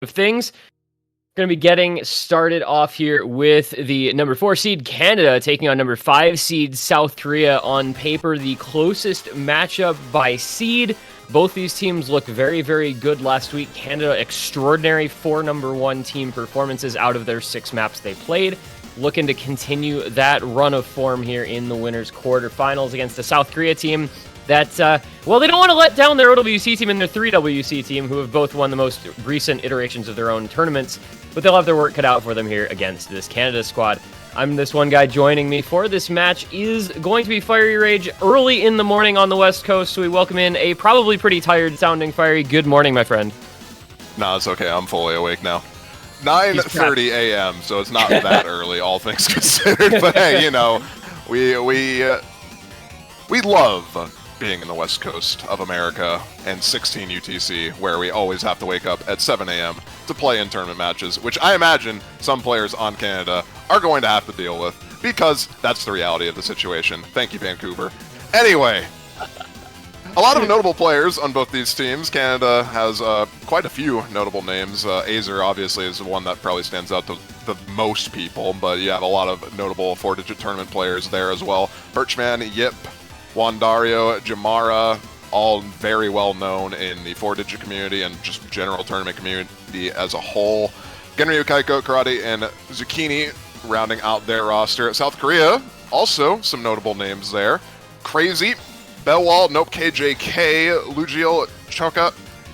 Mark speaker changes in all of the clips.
Speaker 1: of things. Going to be getting started off here with the number 4 seed Canada taking on number 5 seed South Korea. On paper, the closest matchup by seed. Both these teams looked very, very good last week. Canada, extraordinary 4 number 1 team performances out of their 6 maps they played. Looking to continue that run of form here in the winners quarterfinals against the South Korea team that, well, they don't want to let down their OWC team and their 3WC team, who have both won the most recent iterations of their own tournaments, but they'll have their work cut out for them here against this Canada squad. I'm this one guy. Joining me for this match is going to be fieryrage early in the morning on the West Coast, so we welcome in a probably pretty tired-sounding Fiery. Good morning, my friend.
Speaker 2: No, it's okay. I'm fully awake now. 9:30 a.m., so it's not that early, all things considered. But hey, you know, we love being in the West Coast of America and 16 UTC, where we always have to wake up at 7 a.m. to play in tournament matches, which I imagine some players on Canada are going to have to deal with, because that's the reality of the situation. Thank you, Vancouver. Anyway, a lot of notable players on both these teams. Canada has quite a few notable names. Azer, obviously, is the one that probably stands out to the most people, but you have a lot of notable 4-digit tournament players there as well. Birchman, Yip, Wandario, Jamara, all very well known in the 4-digit community and just general tournament community as a whole. Genryu, Kaiko, Karate, and Zucchini rounding out their roster. South Korea, also some notable names there. Crazy, Bellwall, Nope KJK, Lugiel, Choka,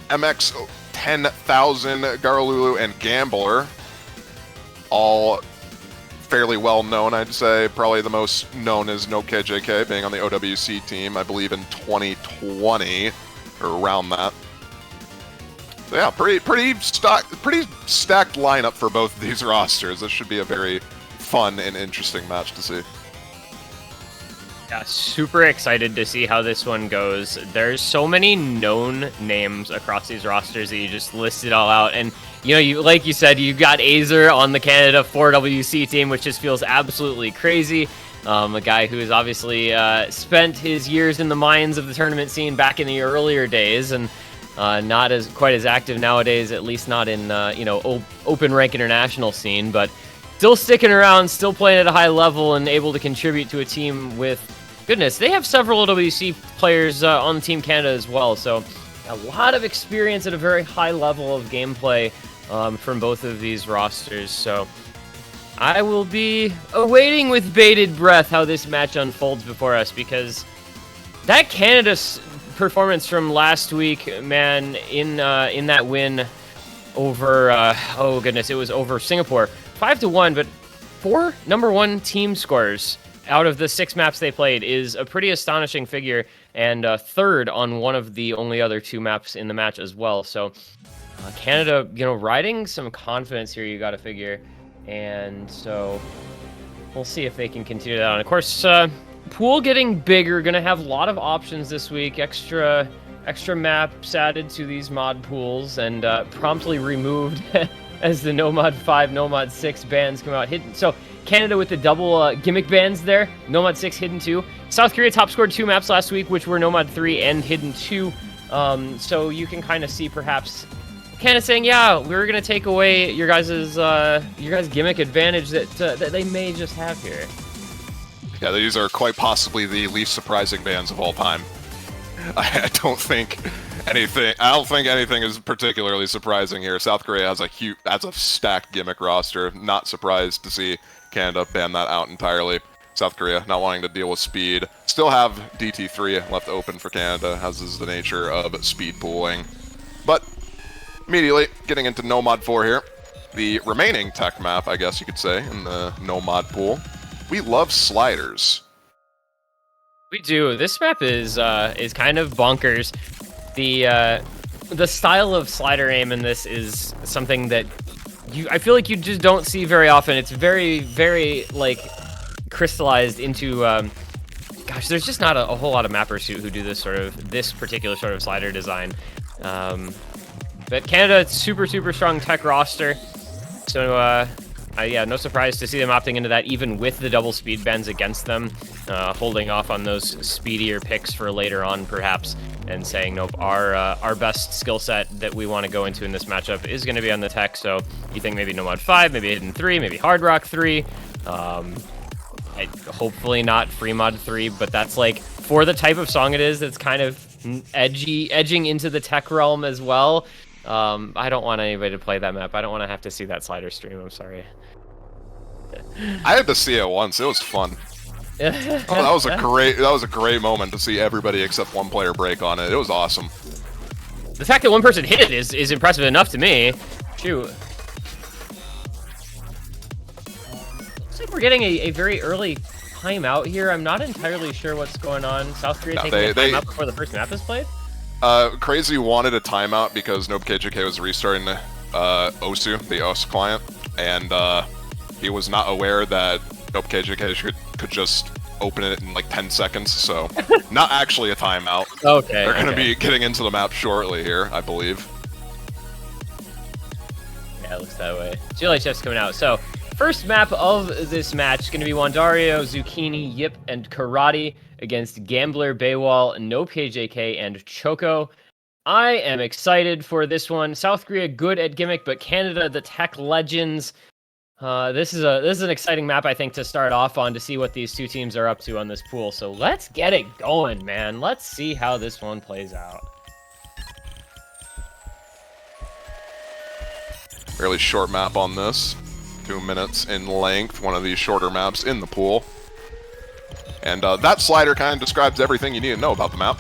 Speaker 2: MX 10,000, Garalulu, and Gambler. All fairly well known, I'd say. Probably the most known is Nope KJK, being on the OWC team, I believe in 2020, or around that. So yeah, pretty stacked lineup for both of these rosters. This should be a very fun and interesting match to see.
Speaker 1: Yeah, super excited to see how this one goes. There's so many known names across these rosters that you just listed all out, and you know, you like you said, you've got Azer on the Canada 4WC team, which just feels absolutely crazy. A guy who has obviously spent his years in the mines of the tournament scene back in the earlier days, and not as quite as active nowadays, at least not in you know, open rank international scene, but still sticking around, still playing at a high level, and able to contribute to a team with, goodness, they have several OWC players on Team Canada as well, so a lot of experience at a very high level of gameplay from both of these rosters. So I will be awaiting with bated breath how this match unfolds before us, because that Canada performance from last week, man, in that win over, oh goodness, it was over Singapore, 5-1, but 4 number 1 team scores out of the 6 maps they played is a pretty astonishing figure, and third on one of the only other 2 maps in the match as well. So Canada, you know, riding some confidence here, you got to figure, and so we'll see if they can continue that on. Of course, pool getting bigger, gonna have a lot of options this week, extra maps added to these mod pools, and promptly removed as the Nomad 5, Nomad 6 bans come out. So Canada with the double gimmick bans there, Nomad 6, Hidden 2. South Korea top scored 2 maps last week, which were Nomad 3 and Hidden 2. So you can kind of see perhaps Canada saying, yeah, we're going to take away your guys' gimmick advantage that they may just have here.
Speaker 2: Yeah, these are quite possibly the least surprising bans of all time. I don't think anything is particularly surprising here. South Korea has a stacked gimmick roster. Not surprised to see Canada ban that out entirely. South Korea not wanting to deal with speed. Still have DT3 left open for Canada, as is the nature of speed pooling. But immediately getting into Nomad 4 here. The remaining tech map, I guess you could say, in the Nomad pool. We love sliders.
Speaker 1: We do. This map is kind of bonkers. The style of slider aim in this is something that I feel like you just don't see very often. It's very, very like crystallized into. Gosh, there's just not a whole lot of mappers who do this particular sort of slider design. But Canada, super strong tech roster. So yeah, no surprise to see them opting into that, even with the double speed bans against them, holding off on those speedier picks for later on, perhaps. and saying, nope, our best skill set that we want to go into in this matchup is going to be on the tech. So you think maybe No Mod 5, maybe Hidden 3, maybe Hard Rock 3. Hopefully not Free Mod 3, but that's like, for the type of song it is, it's kind of edging into the tech realm as well. I don't want anybody to play that map. I don't want to have to see that slider stream. I'm sorry.
Speaker 2: I had to see it once. It was fun. Oh, that was a great moment to see everybody except one player break on it. It was awesome.
Speaker 1: The fact that one person hit it is impressive enough to me. Shoot. Looks like we're getting a very early timeout here. I'm not entirely sure what's going on. South Korea taking a timeout before the first map is played?
Speaker 2: Crazy wanted a timeout because NopeKJK was restarting OSU, the OS client, and he was not aware that NopeKJK could just open it in like 10 seconds, so not actually a timeout.
Speaker 1: Okay.
Speaker 2: They're going to be getting into the map shortly here, I believe.
Speaker 1: Yeah, it looks that way. GLA Chef's coming out. So, first map of this match is going to be Wandario, Zucchini, Yip, and Karate against Gambler, Baywall, NopeKJK, and Choco. I am excited for this one. South Korea good at gimmick, but Canada, the tech legends. This is an exciting map, I think, to start off on, to see what these two teams are up to on this pool. So let's get it going, man. Let's see how this one plays out.
Speaker 2: Fairly short map on this. 2 minutes in length, one of these shorter maps in the pool. And that slider kind of describes everything you need to know about the map.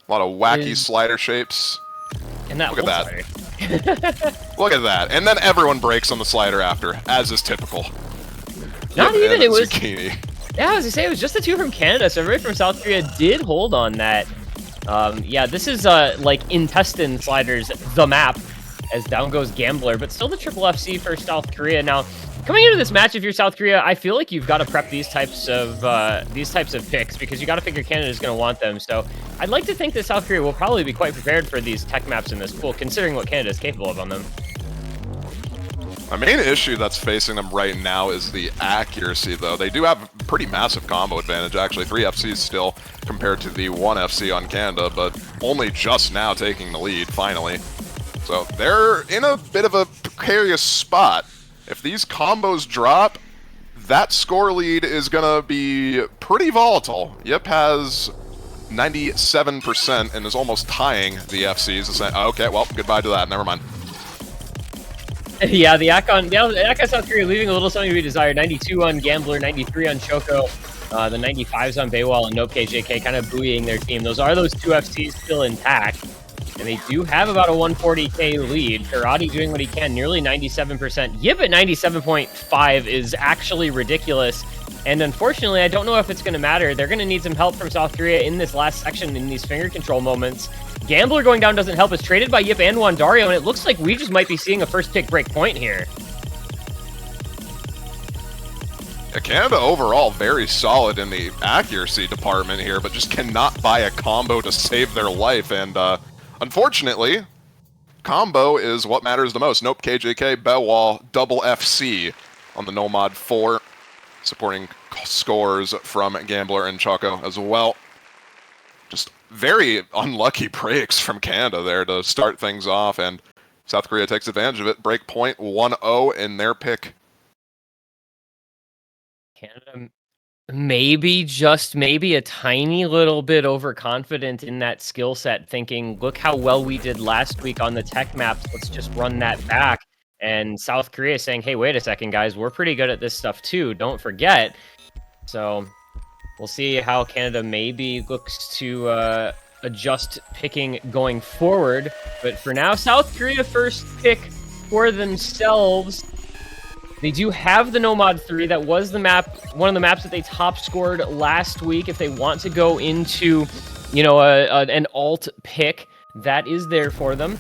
Speaker 2: A lot of wacky slider shapes.
Speaker 1: And that
Speaker 2: Look at that. Look at that. And then everyone breaks on the slider after, as is typical.
Speaker 1: Not even, it was...
Speaker 2: Zucchini.
Speaker 1: Yeah, I was gonna say, it was just the two from Canada, so everybody from South Korea did hold on that. Yeah, this is, like, intestine sliders, the map, as down goes Gambler, but still the triple FC for South Korea. Now, coming into this match, if you're South Korea, I feel like you've got to prep these types of picks, because you got to figure Canada's going to want them. So I'd like to think that South Korea will probably be quite prepared for these tech maps in this pool, considering what Canada is capable of on them.
Speaker 2: My main issue that's facing them right now is the accuracy, though. They do have a pretty massive combo advantage, actually. 3 FCs still compared to the 1 FC on Canada, but only just now taking the lead, finally. So they're in a bit of a precarious spot. If these combos drop, that score lead is going to be pretty volatile. Yip has 97% and is almost tying the FCs. Okay, well, goodbye to that. Never mind.
Speaker 1: Yeah, the Akon South Korea leaving a little something to be desired. 92 on Gambler, 93 on Choco, the 95s on Baywall and NopeKJK kind of buoying their team. Those 2 FCs still intact. And they do have about a 140k lead. Karate doing what he can, nearly 97%. Yip at 97.5 is actually ridiculous. And unfortunately, I don't know if it's going to matter. They're going to need some help from South Korea in this last section, in these finger control moments. Gambler going down doesn't help. It's traded by Yip and Wandario, and it looks like we just might be seeing a first pick break point here.
Speaker 2: Yeah, Canada overall very solid in the accuracy department here, but just cannot buy a combo to save their life. And unfortunately, combo is what matters the most. NopeKJK, Baywall, double FC on the No Mod 4, supporting scores from Gambler and Choco as well. Just very unlucky breaks from Canada there to start things off, and South Korea takes advantage of it. Break point 1-0 in their pick.
Speaker 1: Canada maybe, just maybe, a tiny little bit overconfident in that skill set, thinking, look how well we did last week on the tech maps, let's just run that back. And South Korea saying, hey, wait a second, guys, we're pretty good at this stuff too, don't forget. So we'll see how Canada maybe looks to adjust picking going forward. But for now, South Korea first pick for themselves. They do have the No Mod 3. That was the map, one of the maps that they top scored last week. If they want to go into, you know, an alt pick, that is there for them.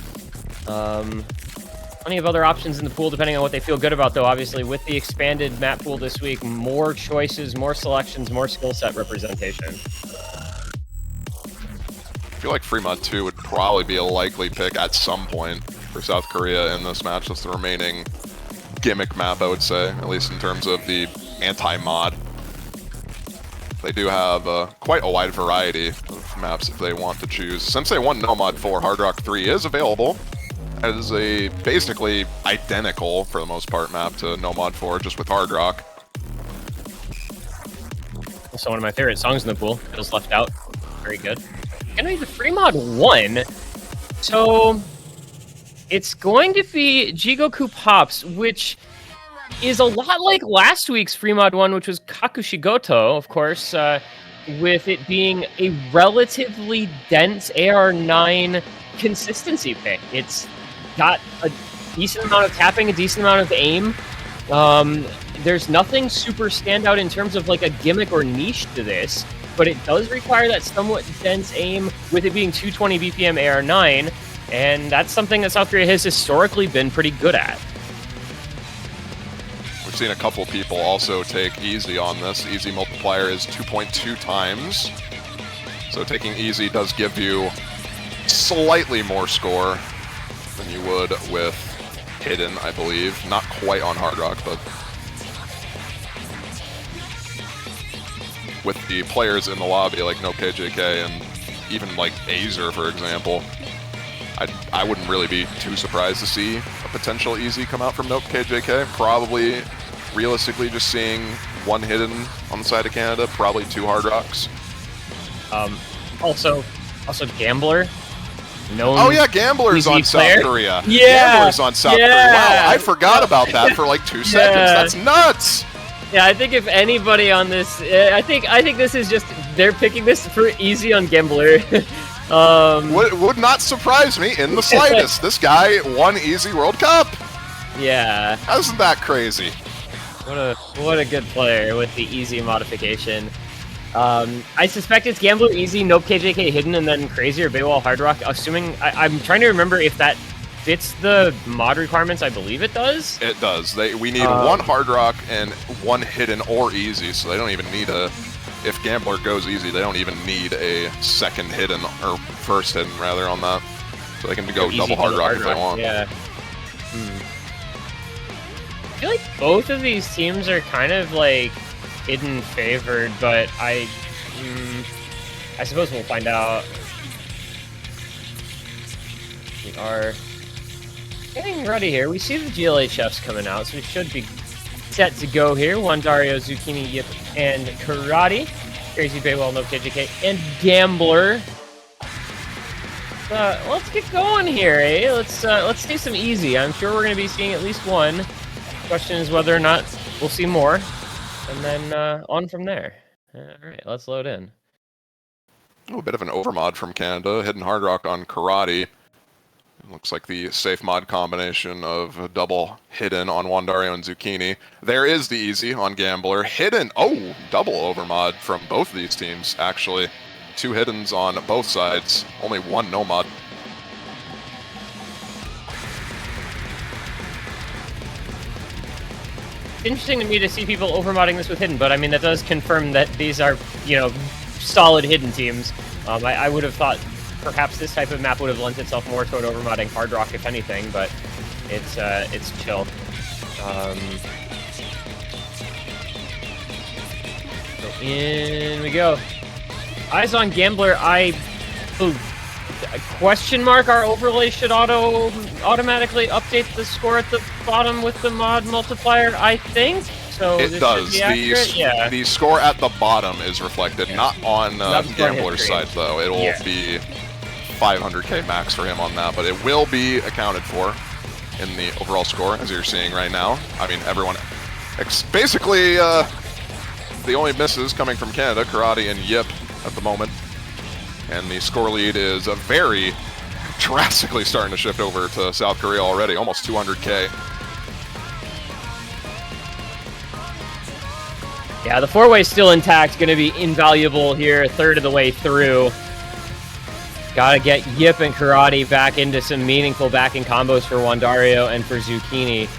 Speaker 1: Plenty of other options in the pool, depending on what they feel good about, though. Obviously, with the expanded map pool this week, more choices, more selections, more skill set representation.
Speaker 2: I feel like Free Mod 2 would probably be a likely pick at some point for South Korea in this match. That's the remaining gimmick map, I would say, at least in terms of the anti-mod. They do have quite a wide variety of maps if they want to choose. Sensei 1 No Mod 4 Hard Rock 3 is available as a basically identical, for the most part, map to No Mod 4, just with Hard Rock.
Speaker 1: Also one of my favorite songs in the pool. It was left out. Very good. Gonna be the free mod 1. So it's going to be Jigoku Pops, which is a lot like last week's free mod 1, which was Kakushigoto, of course, with it being a relatively dense AR9 consistency pick. It's got a decent amount of tapping, a decent amount of aim. There's nothing super standout in terms of like a gimmick or niche to this, but it does require that somewhat dense aim with it being 220 BPM AR9, and that's something that South Korea has historically been pretty good at.
Speaker 2: We've seen a couple people also take easy on this. Easy multiplier is 2.2 times. So taking easy does give you slightly more score than you would with hidden, I believe. Not quite on Hard Rock, but with the players in the lobby like No KJK and even like Azer, for example, I wouldn't really be too surprised to see a potential easy come out from Nope KJK. Probably, realistically, just seeing one hidden on the side of Canada, probably 2 Hard Rocks.
Speaker 1: Also Gambler. Known
Speaker 2: oh yeah, Gambler's on
Speaker 1: player.
Speaker 2: South Korea.
Speaker 1: Yeah,
Speaker 2: Gambler's on South Korea. Wow, I forgot about that for like 2 seconds. That's nuts.
Speaker 1: Yeah, I think if anybody on this, I think this is just they're picking this for easy on Gambler.
Speaker 2: Would not surprise me in the slightest. This guy won Easy World Cup.
Speaker 1: Yeah.
Speaker 2: Isn't that crazy?
Speaker 1: What a good player with the easy modification. I suspect it's Gambler easy, Nope KJK hidden, and then Crazy or Baywall Hard Rock. Assuming I'm trying to remember if that fits the mod requirements. I believe it does.
Speaker 2: It does. We need 1 Hard Rock and 1 hidden or easy, so they don't even need a. If Gambler goes easy, they don't even need a second hidden, or first hidden rather, on that. So they can go double Hard Rock if they want.
Speaker 1: Yeah. I feel like both of these teams are kind of like hidden favored, but I suppose we'll find out. We are getting ready here. We see the GLA chefs coming out, so we should be set to go here. Wandario, Zucchini, Yip, and Karate. Crazy Baywell, No KJK, and Gambler. Let's get going here, eh? Let's do some easy. I'm sure we're going to be seeing at least one. Question is whether or not we'll see more, and then on from there. All right, let's load in.
Speaker 2: Oh, a bit of an overmod from Canada. Hidden Hard Rock on Karate. Looks like the safe mod combination of double hidden on Wandario and Zucchini. There is the easy on Gambler. Hidden, oh, double overmod from both of these teams, actually. 2 hiddens on both sides, only 1 no mod.
Speaker 1: Interesting to me to see people overmodding this with hidden, but I mean, that does confirm that these are, solid hidden teams. I would have thought perhaps this type of map would have lent itself more toward overmodding Hard Rock, if anything, but it's chill. So in we go. Eyes on Gambler. Question mark. Our overlay should automatically update the score at the bottom with the mod multiplier, I think. So
Speaker 2: it does. The score at the bottom is reflected, not on Gambler's side though. It will be 500k max for him on that, but it will be accounted for in the overall score, as you're seeing right now. I mean, everyone, basically, the only misses coming from Canada, Karate and Yip at the moment, and the score lead is very drastically starting to shift over to South Korea already, almost 200k.
Speaker 1: Yeah, the 4-way still intact, going to be invaluable here, a third of the way through. Gotta get Yip and Karate back into some meaningful backing combos for Wandario and for Zucchini.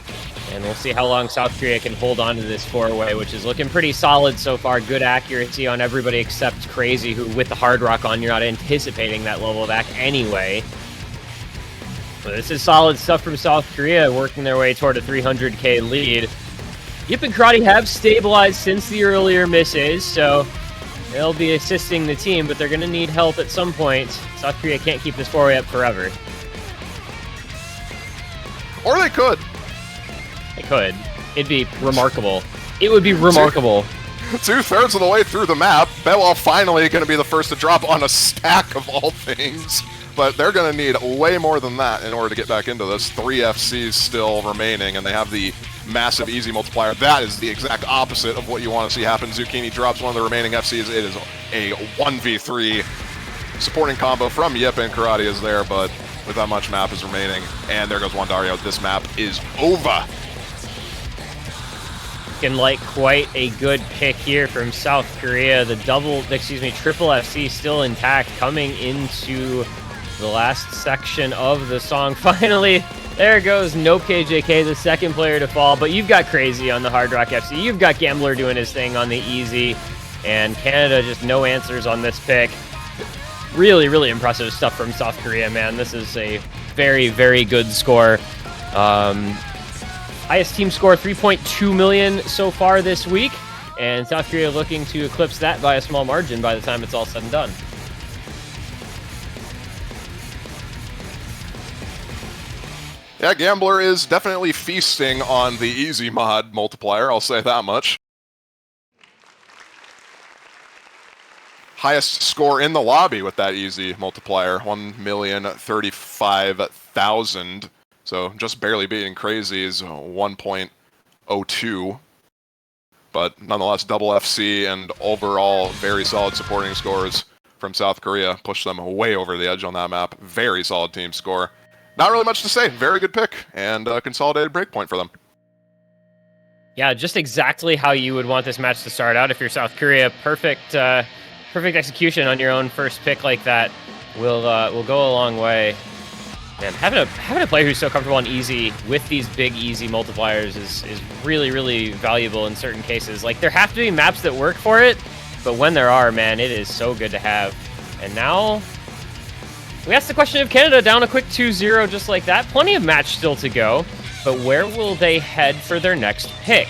Speaker 1: And we'll see how long South Korea can hold on to this 4-way, which is looking pretty solid so far. Good accuracy on everybody except Crazy, who with the Hard Rock on, you're not anticipating that level back anyway. So this is solid stuff from South Korea, working their way toward a 300k lead. Yip and Karate have stabilized since the earlier misses, so They'll be assisting the team, but they're going to need help at some point. South Korea can't keep this 4-way up forever.
Speaker 2: Or they could.
Speaker 1: They could. It'd be remarkable. It would be remarkable.
Speaker 2: Two-thirds of the way through the map, Bewell finally going to be the first to drop on a stack of all things. But they're going to need way more than that in order to get back into this. 3 FCs still remaining, and they have the massive easy multiplier. That is the exact opposite of what you want to see happen. Zucchini drops one of the remaining FCs. It is a 1v3 supporting combo from Yip, and Karate is there, but with that much map is remaining. And there goes Wandario. This map is over.
Speaker 1: Looking like quite a good pick here from South Korea. The triple FC still intact coming into the last section of the song. Finally, there goes Nope KJK, the second player to fall, but you've got Crazy on the Hard Rock FC. You've got Gambler doing his thing on the easy, and Canada just no answers on this pick. Really, really impressive stuff from South Korea, man. This is a very, very good score. Highest team score, 3.2 million so far this week, and South Korea looking to eclipse that by a small margin by the time it's all said and done.
Speaker 2: Yeah, Gambler is definitely feasting on the easy mod multiplier, I'll say that much. Highest score in the lobby with that easy multiplier, 1,035,000. So just barely beating Crazy's 1.02. But nonetheless, double FC and overall very solid supporting scores from South Korea push them way over the edge on that map. Very solid team score. Not really much to say. Very good pick and a consolidated breakpoint for them.
Speaker 1: Yeah, just exactly how you would want this match to start out if you're South Korea. Perfect execution on your own first pick like that will go a long way. Man, having a player who's so comfortable on easy with these big easy multipliers is really, really valuable in certain cases. Like, there have to be maps that work for it, but when there are, man, it is so good to have. And now we asked the question of Canada down a quick 2-0 just like that. Plenty of match still to go, but where will they head for their next pick?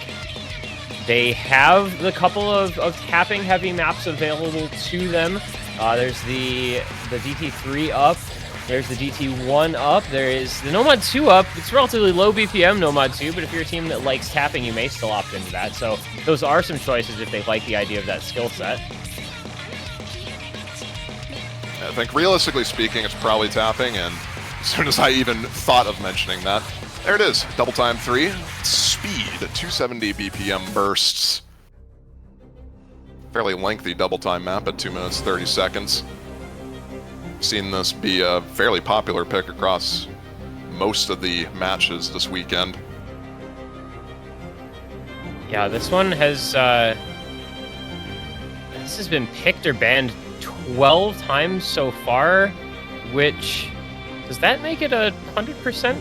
Speaker 1: They have the couple of tapping heavy maps available to them. There's the DT3 up. There's the DT1 up. There is the Nomad 2 up. It's relatively low BPM Nomad 2, but if you're a team that likes tapping, you may still opt into that. So those are some choices if they like the idea of that skill set.
Speaker 2: I think realistically speaking, it's probably tapping, and as soon as I even thought of mentioning that, there it is. Double time 3. Speed, 270 BPM bursts. Fairly lengthy double time map at 2 minutes 30 seconds. Seen this be a fairly popular pick across most of the matches this weekend.
Speaker 1: Yeah, this one has been picked or banned 12 times so far, which does that make it 100%?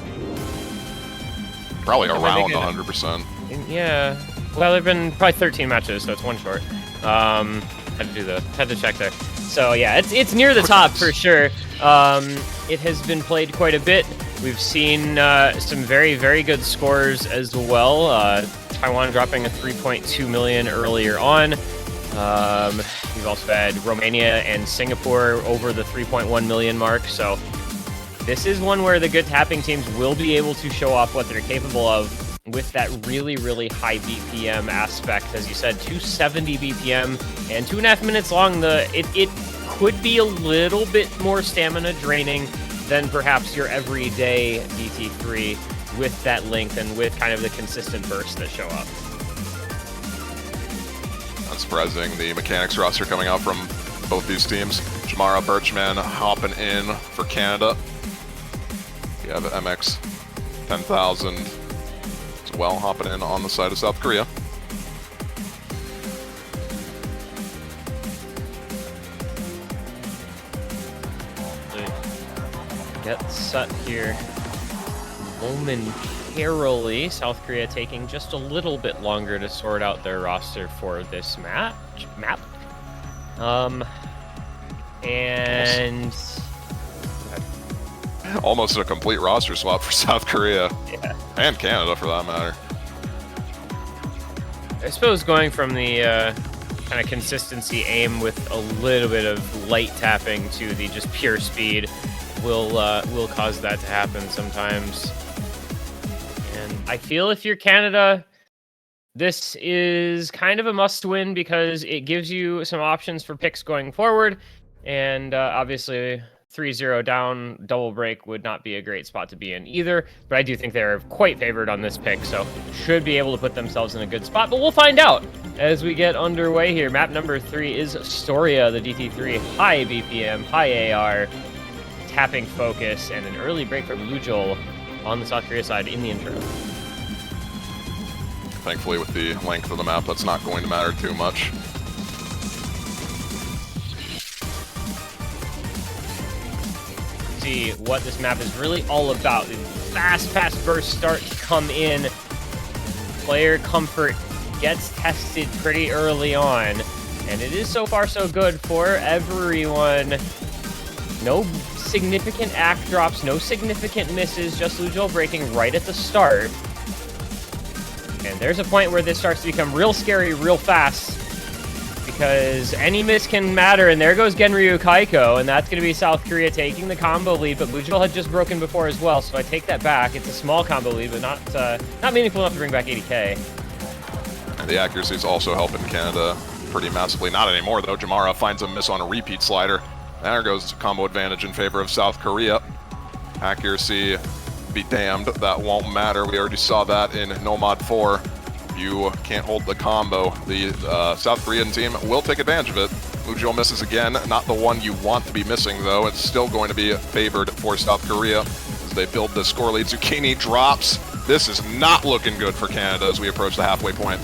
Speaker 2: Probably around 100%.
Speaker 1: Yeah. Well, there've been probably 13 matches, so it's one short. Had to check there. So yeah, it's near the top for sure. It has been played quite a bit. We've seen some very, very good scores as well. Taiwan dropping a 3.2 million earlier on. We've also had Romania and Singapore over the 3.1 million mark. So this is one where the good tapping teams will be able to show off what they're capable of with that really, really high BPM aspect. As you said, 270 BPM and 2.5 minutes long. It could be a little bit more stamina draining than perhaps your everyday DT3 with that length and with kind of the consistent bursts that show up.
Speaker 2: Not surprising, the mechanics roster coming out from both these teams. Jamara Birchman hopping in for Canada. You have MX 10,000 as well hopping in on the side of South Korea.
Speaker 1: Get set here momentarily. South Korea taking just a little bit longer to sort out their roster for this map. And
Speaker 2: almost a complete roster swap for South Korea.
Speaker 1: Yeah.
Speaker 2: And Canada for that matter.
Speaker 1: I suppose going from the kind of consistency aim with a little bit of light tapping to the just pure speed will cause that to happen sometimes. And I feel if you're Canada, this is kind of a must-win because it gives you some options for picks going forward, and obviously 3-0 down double break would not be a great spot to be in either, but I do think they're quite favored on this pick, so should be able to put themselves in a good spot, but we'll find out as we get underway here. Map number 3 is Storia, the DT3, high BPM, high AR, tapping focus, and an early break from Lujol on the South Korea side in the intro.
Speaker 2: Thankfully, with the length of the map, that's not going to matter too much.
Speaker 1: See what this map is really all about. Fast burst start to come in. Player comfort gets tested pretty early on, and it is so far so good for everyone. No significant act drops, no significant misses, just Lujol breaking right at the start. And there's a point where this starts to become real scary real fast, because any miss can matter, and there goes Genryu Kaiko, and that's going to be South Korea taking the combo lead, but Lujol had just broken before as well, so I take that back. It's a small combo lead, but not meaningful enough to bring back 80k.
Speaker 2: And the accuracy is also helping Canada pretty massively. Not anymore, though. Jamara finds a miss on a repeat slider. There goes combo advantage in favor of South Korea. Accuracy, be damned, that won't matter. We already saw that in Nomad 4. You can't hold the combo. The South Korean team will take advantage of it. Lujol misses again. Not the one you want to be missing, though. It's still going to be favored for South Korea as they build the score lead. Zucchini drops. This is not looking good for Canada as we approach the halfway point.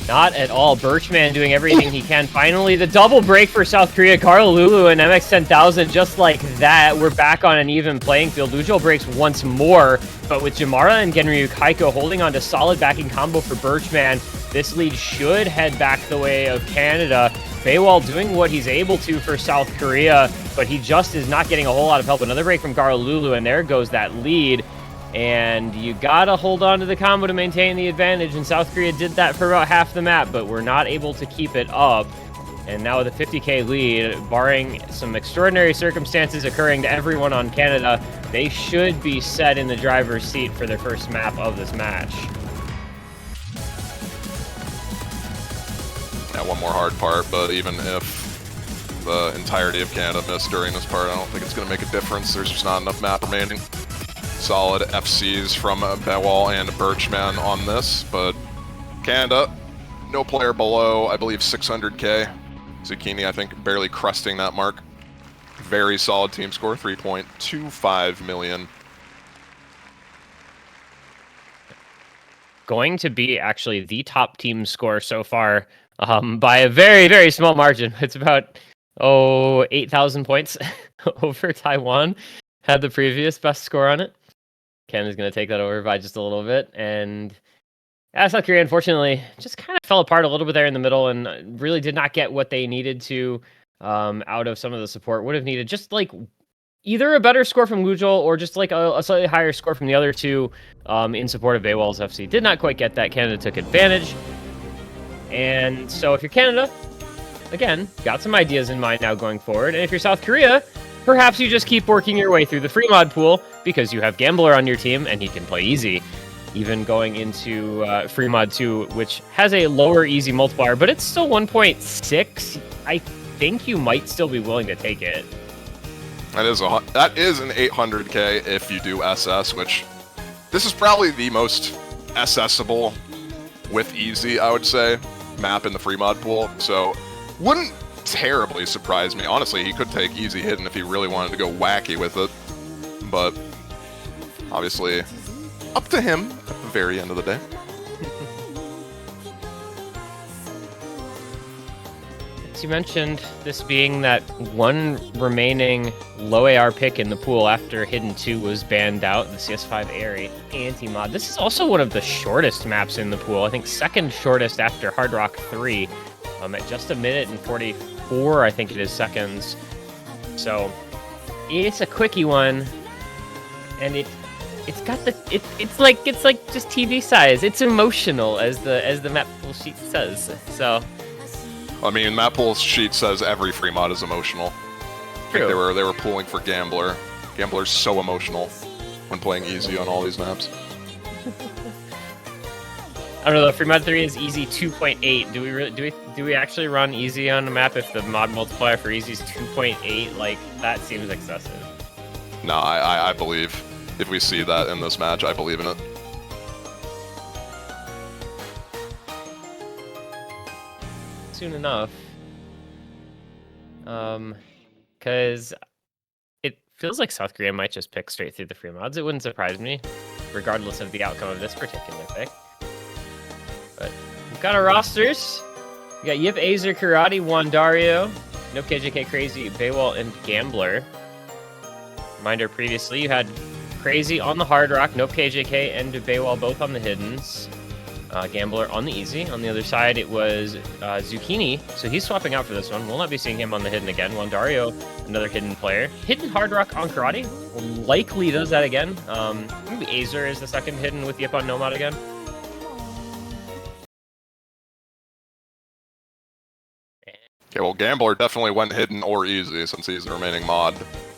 Speaker 1: Not at all. Birchman doing everything he can. Finally, the double break for South Korea. Carl Lulu and MX-10,000 just like that. We're back on an even playing field. Lujol breaks once more, but with Jamara and Genryu Kaiko holding on to solid backing combo for Birchman, this lead should head back the way of Canada. Baywall doing what he's able to for South Korea, but he just is not getting a whole lot of help. Another break from Carl Lulu, and there goes that lead. And you gotta hold on to the combo to maintain the advantage, and South Korea did that for about half the map, but we're not able to keep it up. And now with a 50k lead, barring some extraordinary circumstances occurring to everyone on Canada, they should be set in the driver's seat for their first map of this match.
Speaker 2: Yeah, one more hard part, but even if the entirety of Canada missed during this part, I don't think it's going to make a difference. There's just not enough map remaining. Solid FCs from Bewall and Birchman on this, but Canada, no player below, I believe, 600k. Zucchini, I think, barely cresting that mark. Very solid team score, 3.25 million.
Speaker 1: Going to be actually the top team score so far by a very, very small margin. It's about, 8,000 points over Taiwan. Had the previous best score on it. Canada's going to take that over by just a little bit, and South Korea, unfortunately, just kind of fell apart a little bit there in the middle and really did not get what they needed to out of some of the support. Would have needed just like either a better score from Lujol or just like a slightly higher score from the other two in support of Baywall's FC. Did not quite get that. Canada took advantage. And so if you're Canada, again, got some ideas in mind now going forward. And if you're South Korea, perhaps you just keep working your way through the free mod pool because you have Gambler on your team and he can play easy. Even going into free mod 2, which has a lower easy multiplier, but it's still 1.6. I think you might still be willing to take it.
Speaker 2: That is an 800k if you do SS, which this is probably the most accessible with easy, I would say, map in the free mod pool. So wouldn't terribly surprise me. Honestly, he could take easy hidden if he really wanted to go wacky with it, but obviously up to him at the very end of the day.
Speaker 1: As you mentioned, this being that one remaining low AR pick in the pool after Hidden 2 was banned out, the CS5 Airy anti-mod. This is also one of the shortest maps in the pool. I think second shortest after Hard Rock 3, at just 1 minute and 44, I think it is, seconds. So it's a quickie one, and it's got the it's like just TV size. It's emotional, as the map pool sheet says. So
Speaker 2: I mean, map pool sheet says every free mod is emotional. I think they were pulling for Gambler. Gambler's so emotional when playing easy on all these maps.
Speaker 1: I don't know. Free mod 3 is easy 2.8. Do we actually run easy on a map if the mod multiplier for easy is 2.8? Like, that seems excessive.
Speaker 2: No, I believe if we see that in this match, I believe in it.
Speaker 1: Soon enough. Because it feels like South Korea might just pick straight through the free mods. It wouldn't surprise me, regardless of the outcome of this particular pick. But we've got our rosters. We got Yip, Azer, Karate, Wandario, Nope, KJK, Crazy, Baywall, and Gambler. Reminder, previously you had Crazy on the Hard Rock, Nope, KJK, and Baywall both on the Hiddens. Gambler on the Easy. On the other side, it was Zucchini, so he's swapping out for this one. We'll not be seeing him on the Hidden again. Wandario, another Hidden player. Hidden Hard Rock on Karate. Likely does that again. Maybe Azer is the second Hidden with Yip on Nomad again.
Speaker 2: Okay, well, Gambler definitely went Hidden or Easy since he's the remaining mod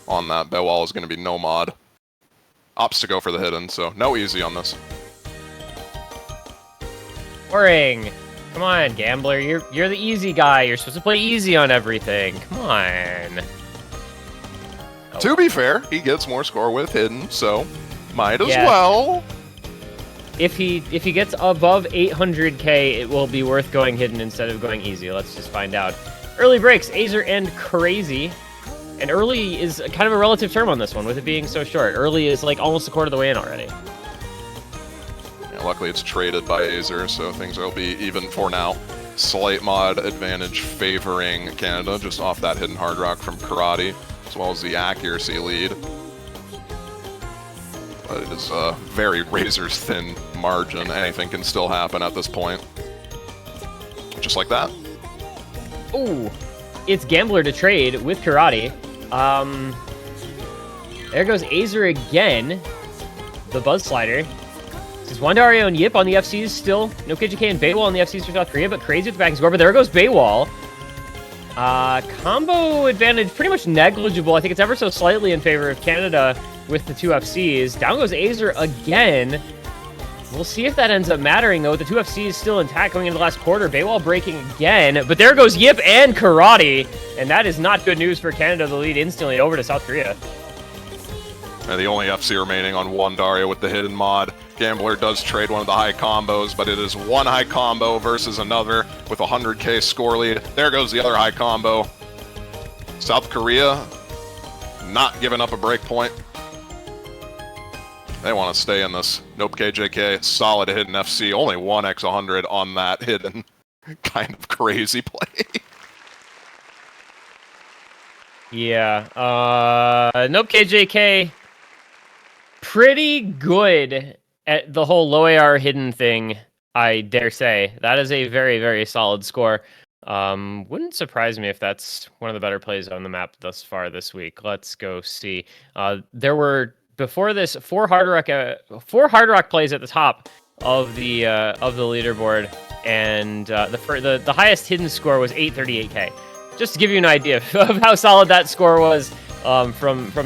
Speaker 2: on that. Bewall is going to be no mod. Opts to go for the Hidden, so no Easy on this.
Speaker 1: Boring. Come on, Gambler. You're the easy guy. You're supposed to play easy on everything. Come on. Oh.
Speaker 2: To be fair, he gets more score with Hidden, so might as well.
Speaker 1: If he gets above 800k, it will be worth going Hidden instead of going easy. Let's just find out. Early breaks, Azer and Crazy. And early is kind of a relative term on this one, with it being so short. Early is like almost a quarter of the way in already.
Speaker 2: Luckily, it's traded by Azer, so things will be even for now. Slight mod advantage favoring Canada, just off that Hidden Hard Rock from Karate, as well as the accuracy lead. But it is a very razor-thin margin. Anything can still happen at this point. Just like that.
Speaker 1: Ooh, it's Gambler to trade with Karate. There goes Azer again. The Buzz Slider. This is Wandario and Yip on the FCs still. No KJK and Baywall on the FCs for South Korea, but Crazy with the backing score. But there goes Baywall. Combo advantage pretty much negligible. I think it's ever so slightly in favor of Canada with the two FCs. Down goes Azer again. We'll see if that ends up mattering, though. The two FCs still intact going into the last quarter. Baywall breaking again. But there goes Yip and Karate. And that is not good news for Canada. The lead instantly over to South Korea.
Speaker 2: And the only FC remaining on Wandario with the Hidden mod. Gambler does trade one of the high combos, but it is one high combo versus another with a 100k score lead. There goes the other high combo. South Korea not giving up a break point. They want to stay in this. Nope, KJK, solid Hidden FC. Only 1x100 on that Hidden. Kind of crazy play.
Speaker 1: Yeah, nope, KJK. Pretty good at the whole low AR Hidden thing, I dare say. That is a very, very solid score. Wouldn't surprise me if that's one of the better plays on the map thus far this week. Let's go see. There were, before this, four Hard Rock plays at the top of the leaderboard, and the highest Hidden score was 838k. Just to give you an idea of how solid that score was from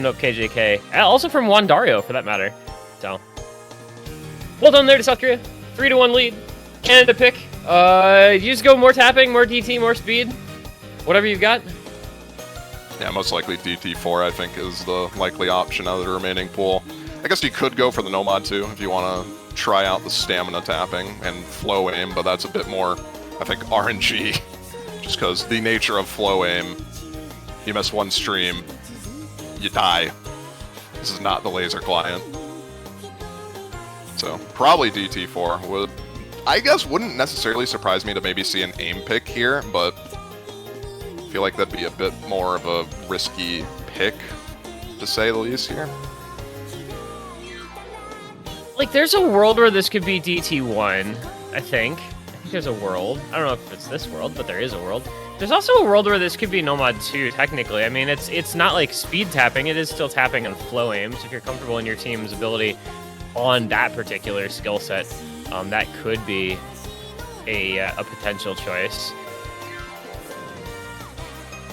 Speaker 1: Nope KJK, and also from Wandario for that matter. So, well done there to South Korea. 3-1 lead. Canada pick. You just go more tapping, more DT, more speed, whatever you've got.
Speaker 2: Yeah, most likely DT4 I think is the likely option out of the remaining pool. I guess you could go for the Nomad too if you want to try out the stamina tapping and flow aim, but that's a bit more, I think, RNG. Just because the nature of flow aim, you miss one stream, you die. This is not the laser client. So, probably DT4 would, I guess, wouldn't necessarily surprise me to maybe see an aim pick here, but I feel like that'd be a bit more of a risky pick, to say the least here.
Speaker 1: Like, there's a world where this could be DT1, I think. There's a world. I don't know if it's this world, but there is a world. There's also a world where this could be Nomad 2, technically. I mean, it's not like speed tapping. It is still tapping on flow aims. If you're comfortable in your team's ability on that particular skill set, that could be a potential choice.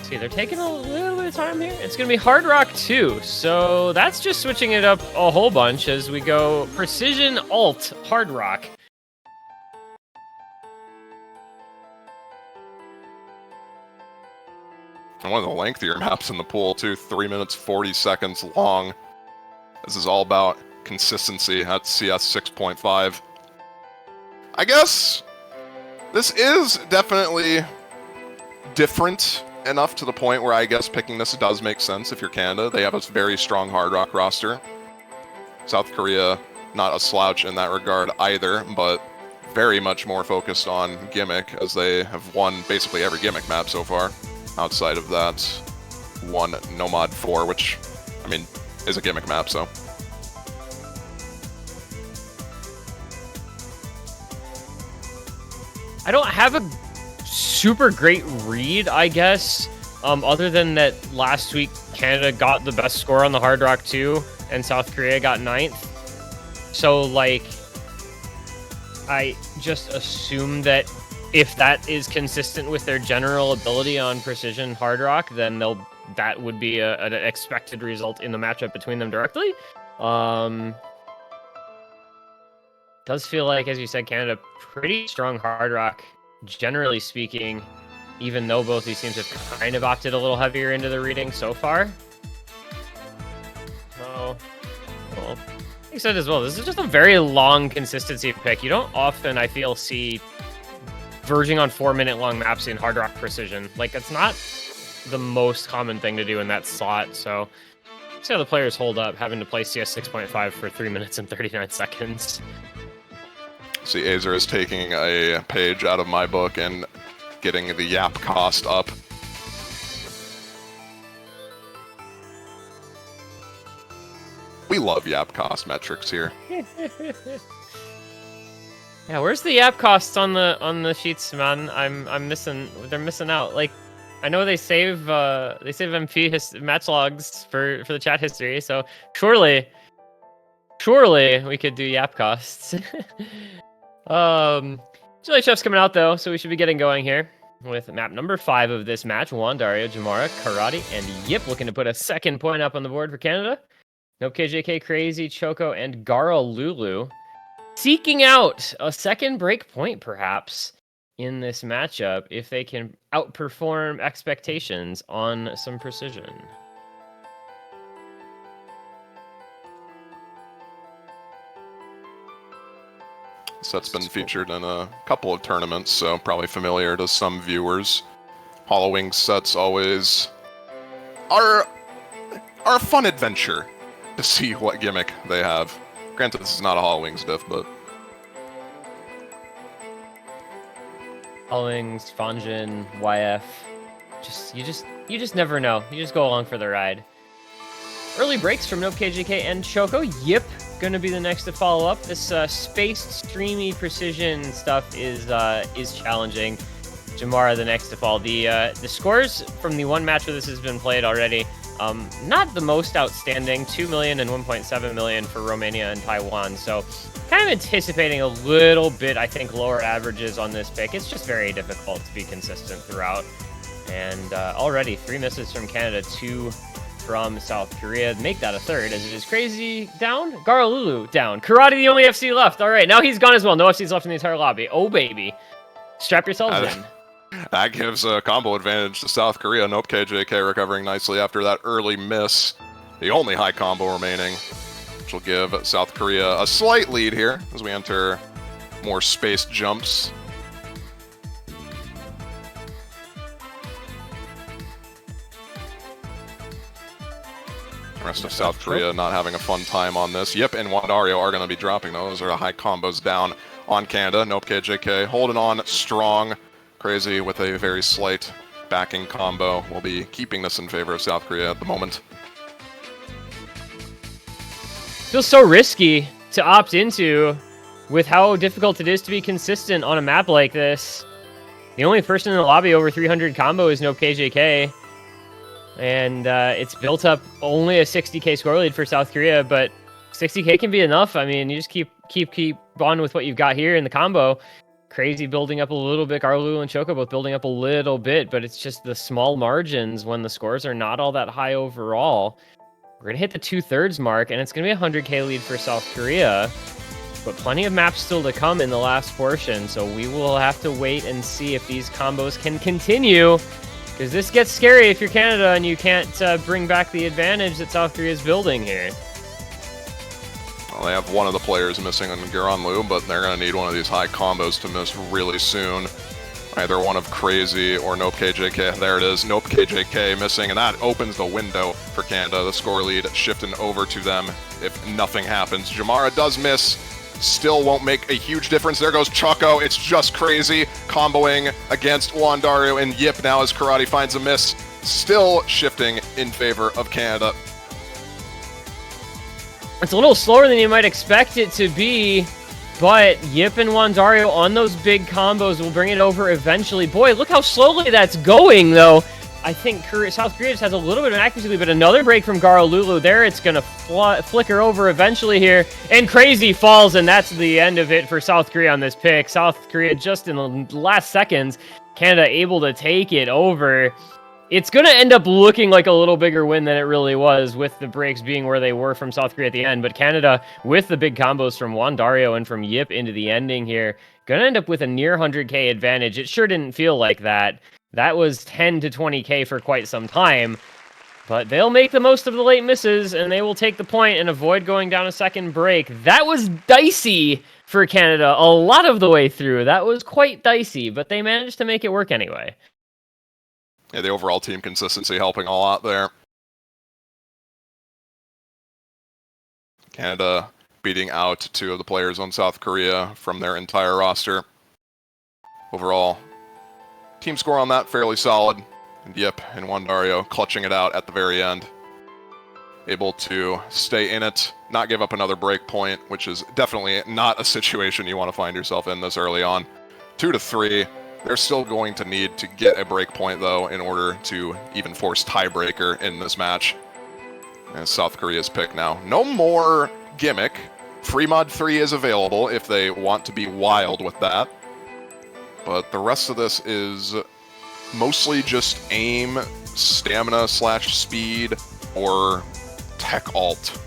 Speaker 1: See, they're taking a little bit of time here. It's going to be Hard Rock 2, so that's just switching it up a whole bunch as we go Precision Alt Hard Rock.
Speaker 2: And one of the lengthier maps in the pool, too. 3 minutes, 40 seconds long. This is all about consistency at CS 6.5. I guess this is definitely different enough to the point where I guess picking this does make sense if you're Canada. They have a very strong Hard Rock roster. South Korea, not a slouch in that regard either, but very much more focused on gimmick, as they have won basically every gimmick map so far, outside of that one Nomad 4, which, I mean, is a gimmick map, so.
Speaker 1: I don't have a super great read, I guess, other than that last week Canada got the best score on the Hard Rock 2 and South Korea got 9th. So, like, I just assume that if that is consistent with their general ability on Precision Hard Rock, then that would be an expected result in the matchup between them directly. Does feel like, as you said, Canada, pretty strong Hard Rock, generally speaking, even though both these teams have kind of opted a little heavier into the reading so far. Oh, well, like I said as well, this is just a very long consistency pick. You don't often, I feel, see verging on 4-minute long maps in Hard Rock Precision. Like, it's not the most common thing to do in that slot, so let's see how the players hold up, having to play CS 6.5 for 3 minutes and 39 seconds.
Speaker 2: See, Azer is taking a page out of my book and getting the YAP cost up. We love YAP cost metrics here.
Speaker 1: Yeah, where's the YAP costs on the sheets, man? I'm missing. They're missing out. Like, I know they save MP match logs for the chat history, so surely we could do YAP costs. Chili Chef's coming out though, so we should be getting going here with map number 5 of this match. Wandario, Jamara, Karate, and Yip looking to put a second point up on the board for Canada. Nope, KJK, Crazy, Choco, and Garo Lulu seeking out a second break point, perhaps, in this matchup if they can outperform expectations on some precision.
Speaker 2: Set's been featured in a couple of tournaments, so probably familiar to some viewers. Hollowing sets always are a fun adventure to see what gimmick they have. Granted, this is not a Hollowings diff, but
Speaker 1: Hollowings, Fanjin, YF, you just never know. You just go along for the ride. Early breaks from Nope KJK and Choco. Yip, gonna be the next to follow up. This spaced, streamy precision stuff is challenging. Jamara, the next to fall. The scores from the one match where this has been played already, not the most outstanding. 2 million and 1.7 million for Romania and Taiwan. So, kind of anticipating a little bit, I think, lower averages on this pick. It's just very difficult to be consistent throughout. And already 3 misses from Canada, 2 from South Korea. Make that a third, as it is Crazy down, Garalulu down. Karate, the only FC left. All right, now he's gone as well. No FC's left in the entire lobby. Oh, baby. Strap yourselves in.
Speaker 2: That gives a combo advantage to South Korea. Nope, KJK recovering nicely after that early miss. The only high combo remaining, which will give South Korea a slight lead here as we enter more spaced jumps. The rest of South Korea not having a fun time on this. Yip and Wandario are going to be dropping those. Those are high combos down on Canada. Nope, KJK holding on strong. Crazy with a very slight backing combo. We'll be keeping this in favor of South Korea at the moment.
Speaker 1: Feels so risky to opt into with how difficult it is to be consistent on a map like this. The only person in the lobby over 300 combo is Nope KJK. And it's built up only a 60k score lead for South Korea, but 60k can be enough. I mean, you just keep on with what you've got here in the combo. Crazy building up a little bit. Garlulu and Choco both building up a little bit, but it's just the small margins when the scores are not all that high overall. We're going to hit the 2/3 mark, and it's going to be a 100k lead for South Korea. But plenty of maps still to come in the last portion, so we will have to wait and see if these combos can continue. Because this gets scary if you're Canada and you can't bring back the advantage that South Korea is building here.
Speaker 2: Well, they have one of the players missing on Giranlu, but they're going to need one of these high combos to miss really soon. Either one of Crazy or Nope KJK. There it is, Nope KJK missing, and that opens the window for Canada. The score lead shifting over to them if nothing happens. Jamara does miss, still won't make a huge difference. There goes Choco, it's just Crazy, comboing against Wandario and Yip now as Karate finds a miss. Still shifting in favor of Canada.
Speaker 1: It's a little slower than you might expect it to be, but Yip and Wandario on those big combos will bring it over eventually. Boy, look how slowly that's going, though. I think South Korea just has a little bit of an accuracy lead, but another break from Garalulu there. It's going to flicker over eventually here, and Crazy falls, and that's the end of it for South Korea on this pick. South Korea just in the last seconds, Canada able to take it over. It's going to end up looking like a little bigger win than it really was, with the breaks being where they were from South Korea at the end. But Canada, with the big combos from Wandario and from Yip into the ending here, going to end up with a near 100k advantage. It sure didn't feel like that. That was 10 to 20k for quite some time. But they'll make the most of the late misses, and they will take the point and avoid going down a second break. That was dicey for Canada a lot of the way through. That was quite dicey, but they managed to make it work anyway.
Speaker 2: Yeah, the overall team consistency helping a lot there. Canada beating out two of the players on South Korea from their entire roster. Overall, team score on that fairly solid. And Yip and Wandario clutching it out at the very end. Able to stay in it, not give up another break point, which is definitely not a situation you want to find yourself in this early on. 2-3. They're still going to need to get a break point, though, in order to even force tiebreaker in this match. As South Korea's pick now. No more gimmick. Free Mod 3 is available if they want to be wild with that. But the rest of this is mostly just aim, stamina/speed, or tech alt.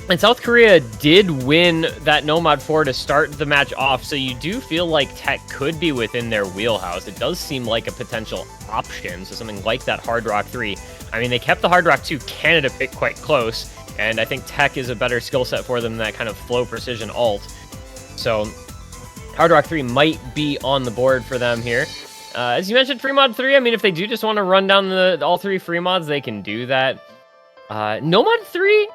Speaker 1: And South Korea did win that No Mod 4 to start the match off, so you do feel like tech could be within their wheelhouse. It does seem like a potential option, so something like that Hard Rock 3. I mean, they kept the Hard Rock 2 Canada pick quite close, and I think tech is a better skill set for them than that kind of flow precision alt. So Hard Rock 3 might be on the board for them here. As you mentioned, Free Mod 3, I mean, if they do just want to run down all three free mods, they can do that. No Mod 3...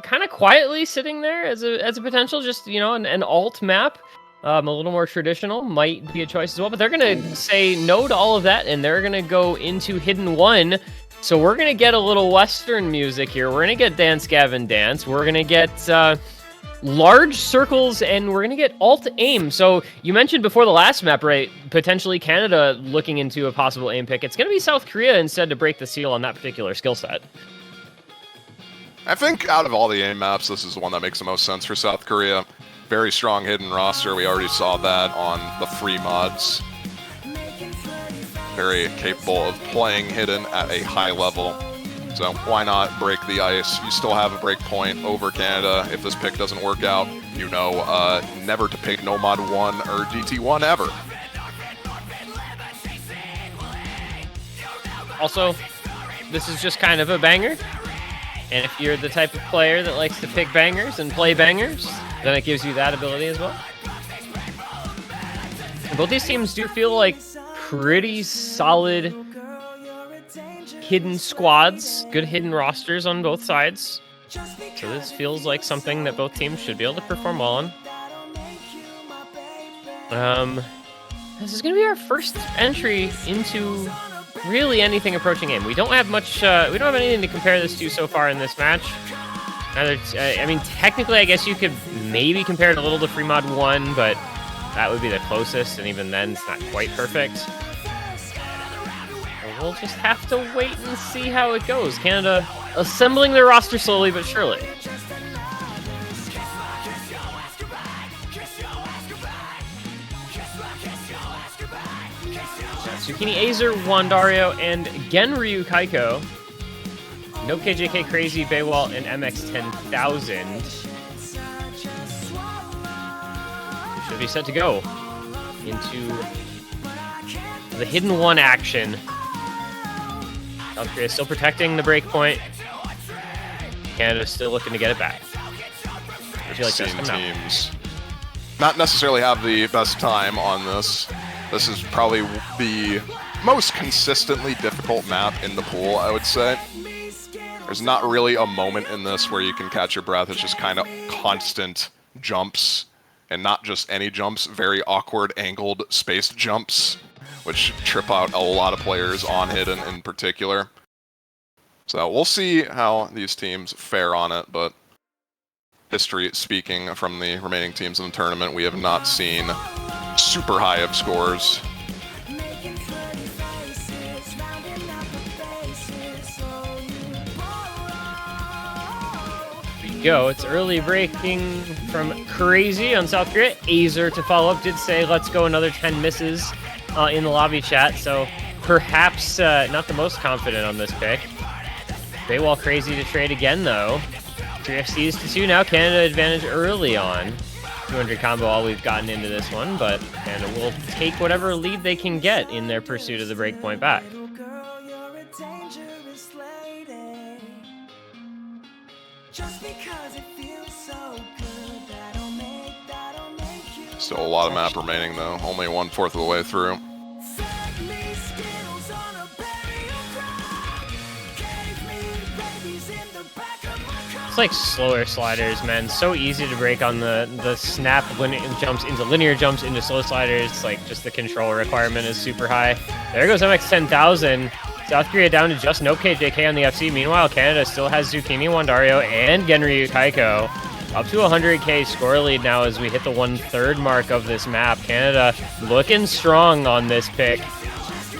Speaker 1: kind of quietly sitting there as a potential, just, you know, an alt map, a little more traditional, might be a choice as well. But they're going to say no to all of that, and they're going to go into Hidden 1. So we're going to get a little Western music here. We're going to get Dance Gavin Dance. We're going to get large circles, and we're going to get alt aim. So you mentioned before the last map, right, potentially Canada looking into a possible aim pick. It's going to be South Korea instead to break the seal on that particular skill set.
Speaker 2: I think out of all the aim maps, this is the one that makes the most sense for South Korea. Very strong hidden roster. We already saw that on the free mods. Very capable of playing hidden at a high level. So why not break the ice? You still have a break point over Canada. If this pick doesn't work out, you know never to pick No Mod 1 or DT1 ever.
Speaker 1: Also, this is just kind of a banger. And if you're the type of player that likes to pick bangers and play bangers, then it gives you that ability as well. And both these teams do feel like pretty solid hidden squads, good hidden rosters on both sides. So this feels like something that both teams should be able to perform well on. This is going to be our first entry into really anything approaching aim. We don't have much, we don't have anything to compare this to so far in this match. I mean, technically, I guess you could maybe compare it a little to Free Mod 1, but that would be the closest, and even then, it's not quite perfect. So we'll just have to wait and see how it goes. Canada assembling their roster slowly but surely. Zucchini Azer, Wandario, and Genryu Kaiko. No KJK Crazy, Baywall, and MX 10,000. Should be set to go into the Hidden One action. South Korea still protecting the break point. Canada still looking to get it back. I feel like that's coming
Speaker 2: teams not necessarily have the best time on this. This is probably the most consistently difficult map in the pool, I would say. There's not really a moment in this where you can catch your breath. It's just kind of constant jumps, and not just any jumps, very awkward angled spaced jumps, which trip out a lot of players on Hidden in particular. So we'll see how these teams fare on it, but history speaking from the remaining teams in the tournament, we have not seen super high of scores.
Speaker 1: Go. It's early breaking from Crazy on South Korea. Azer to follow up did say, let's go, another 10 misses in the lobby chat. So perhaps not the most confident on this pick. Baywall Crazy to trade again, though. 3 FCs to 2 now. Canada advantage early on. 200 combo all we've gotten into this one, but Canada will take whatever lead they can get in their pursuit of the breakpoint back.
Speaker 2: Still a lot of map remaining, though. Only 1/4 of the way through.
Speaker 1: It's like slower sliders, man. So easy to break on the snap jumps into linear jumps into slow sliders. It's like just the control requirement is super high. There goes MX 10,000. South Korea down to just no KJK on the FC. Meanwhile, Canada still has Zucchini, Wandario, and Genryu Kaiko. Up to 100k score lead now as we hit the 1/3 mark of this map. Canada looking strong on this pick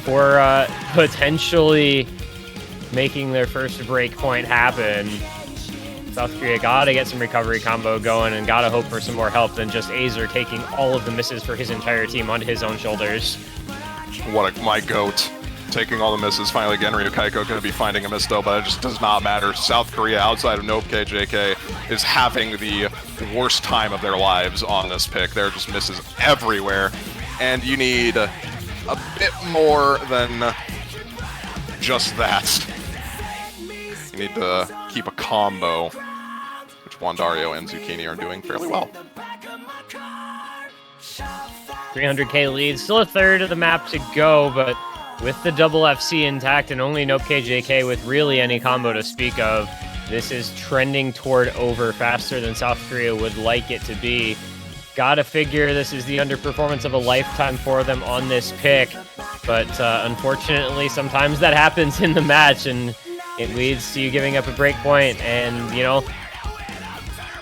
Speaker 1: for potentially making their first break point happen. South Korea gotta get some recovery combo going and gotta hope for some more help than just Azer taking all of the misses for his entire team onto his own shoulders.
Speaker 2: My goat. Taking all the misses. Finally, Genryu Kaiko going to be finding a miss, though, but it just does not matter. South Korea, outside of Nope KJK, is having the worst time of their lives on this pick. There are just misses everywhere, and you need a bit more than just that. You need to keep a combo, which Wandario and Zucchini are doing fairly well.
Speaker 1: 300k lead, still a third of the map to go, but with the double FC intact and only no KJK with really any combo to speak of, this is trending toward over faster than South Korea would like it to be. Gotta figure this is the underperformance of a lifetime for them on this pick, but unfortunately sometimes that happens in the match and it leads to you giving up a break point, and you know,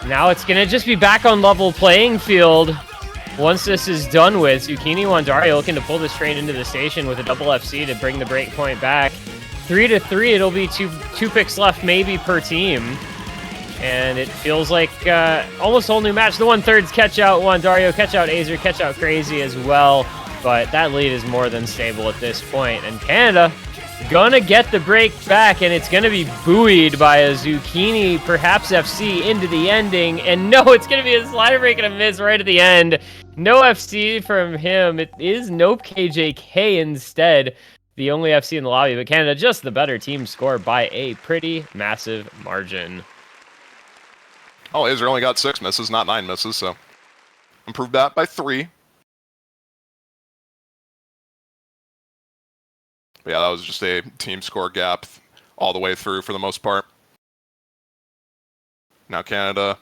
Speaker 1: now it's gonna just be back on level playing field. Once this is done with, Zucchini, Wandario looking to pull this train into the station with a double FC to bring the break point back. 3-3, it'll be two picks left maybe per team. And it feels like almost a whole new match. The 1/3's catch out Wandario, catch out Azer, catch out Crazy as well. But that lead is more than stable at this point. And Canada gonna get the break back, and it's gonna be buoyed by a Zucchini, perhaps FC into the ending. And no, it's gonna be a slider break and a miss right at the end. No FC from him. It is Nope KJK instead, the only FC in the lobby. But Canada just the better team score by a pretty massive margin.
Speaker 2: Oh, Azer only got 6 misses, not 9 misses, so improved that by 3. But yeah, that was just a team score gap all the way through for the most part. Now Canada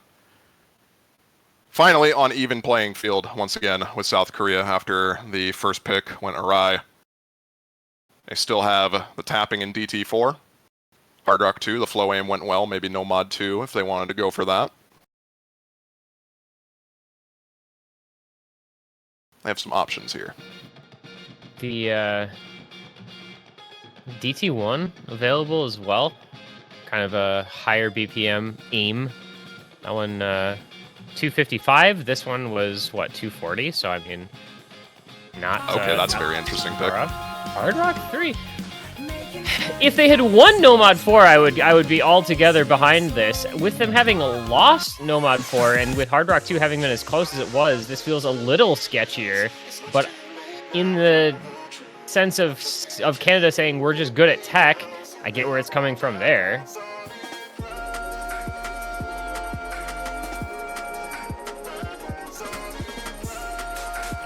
Speaker 2: finally on even playing field once again with South Korea after the first pick went awry. They still have the tapping in DT4. Hard Rock 2, the flow aim went well. Maybe no mod 2 if they wanted to go for that. They have some options here.
Speaker 1: The DT1 available as well. Kind of a higher BPM aim. That one 255. This one was what, 240? So I mean, not
Speaker 2: okay. That's a
Speaker 1: not
Speaker 2: very interesting pick.
Speaker 1: rough. Hard Rock 3. If they had won Nomad 4, I would be altogether behind this. With them having lost Nomad 4 and with Hard Rock 2 having been as close as it was, this feels a little sketchier. But in the sense of Canada saying we're just good at tech, I get where it's coming from there.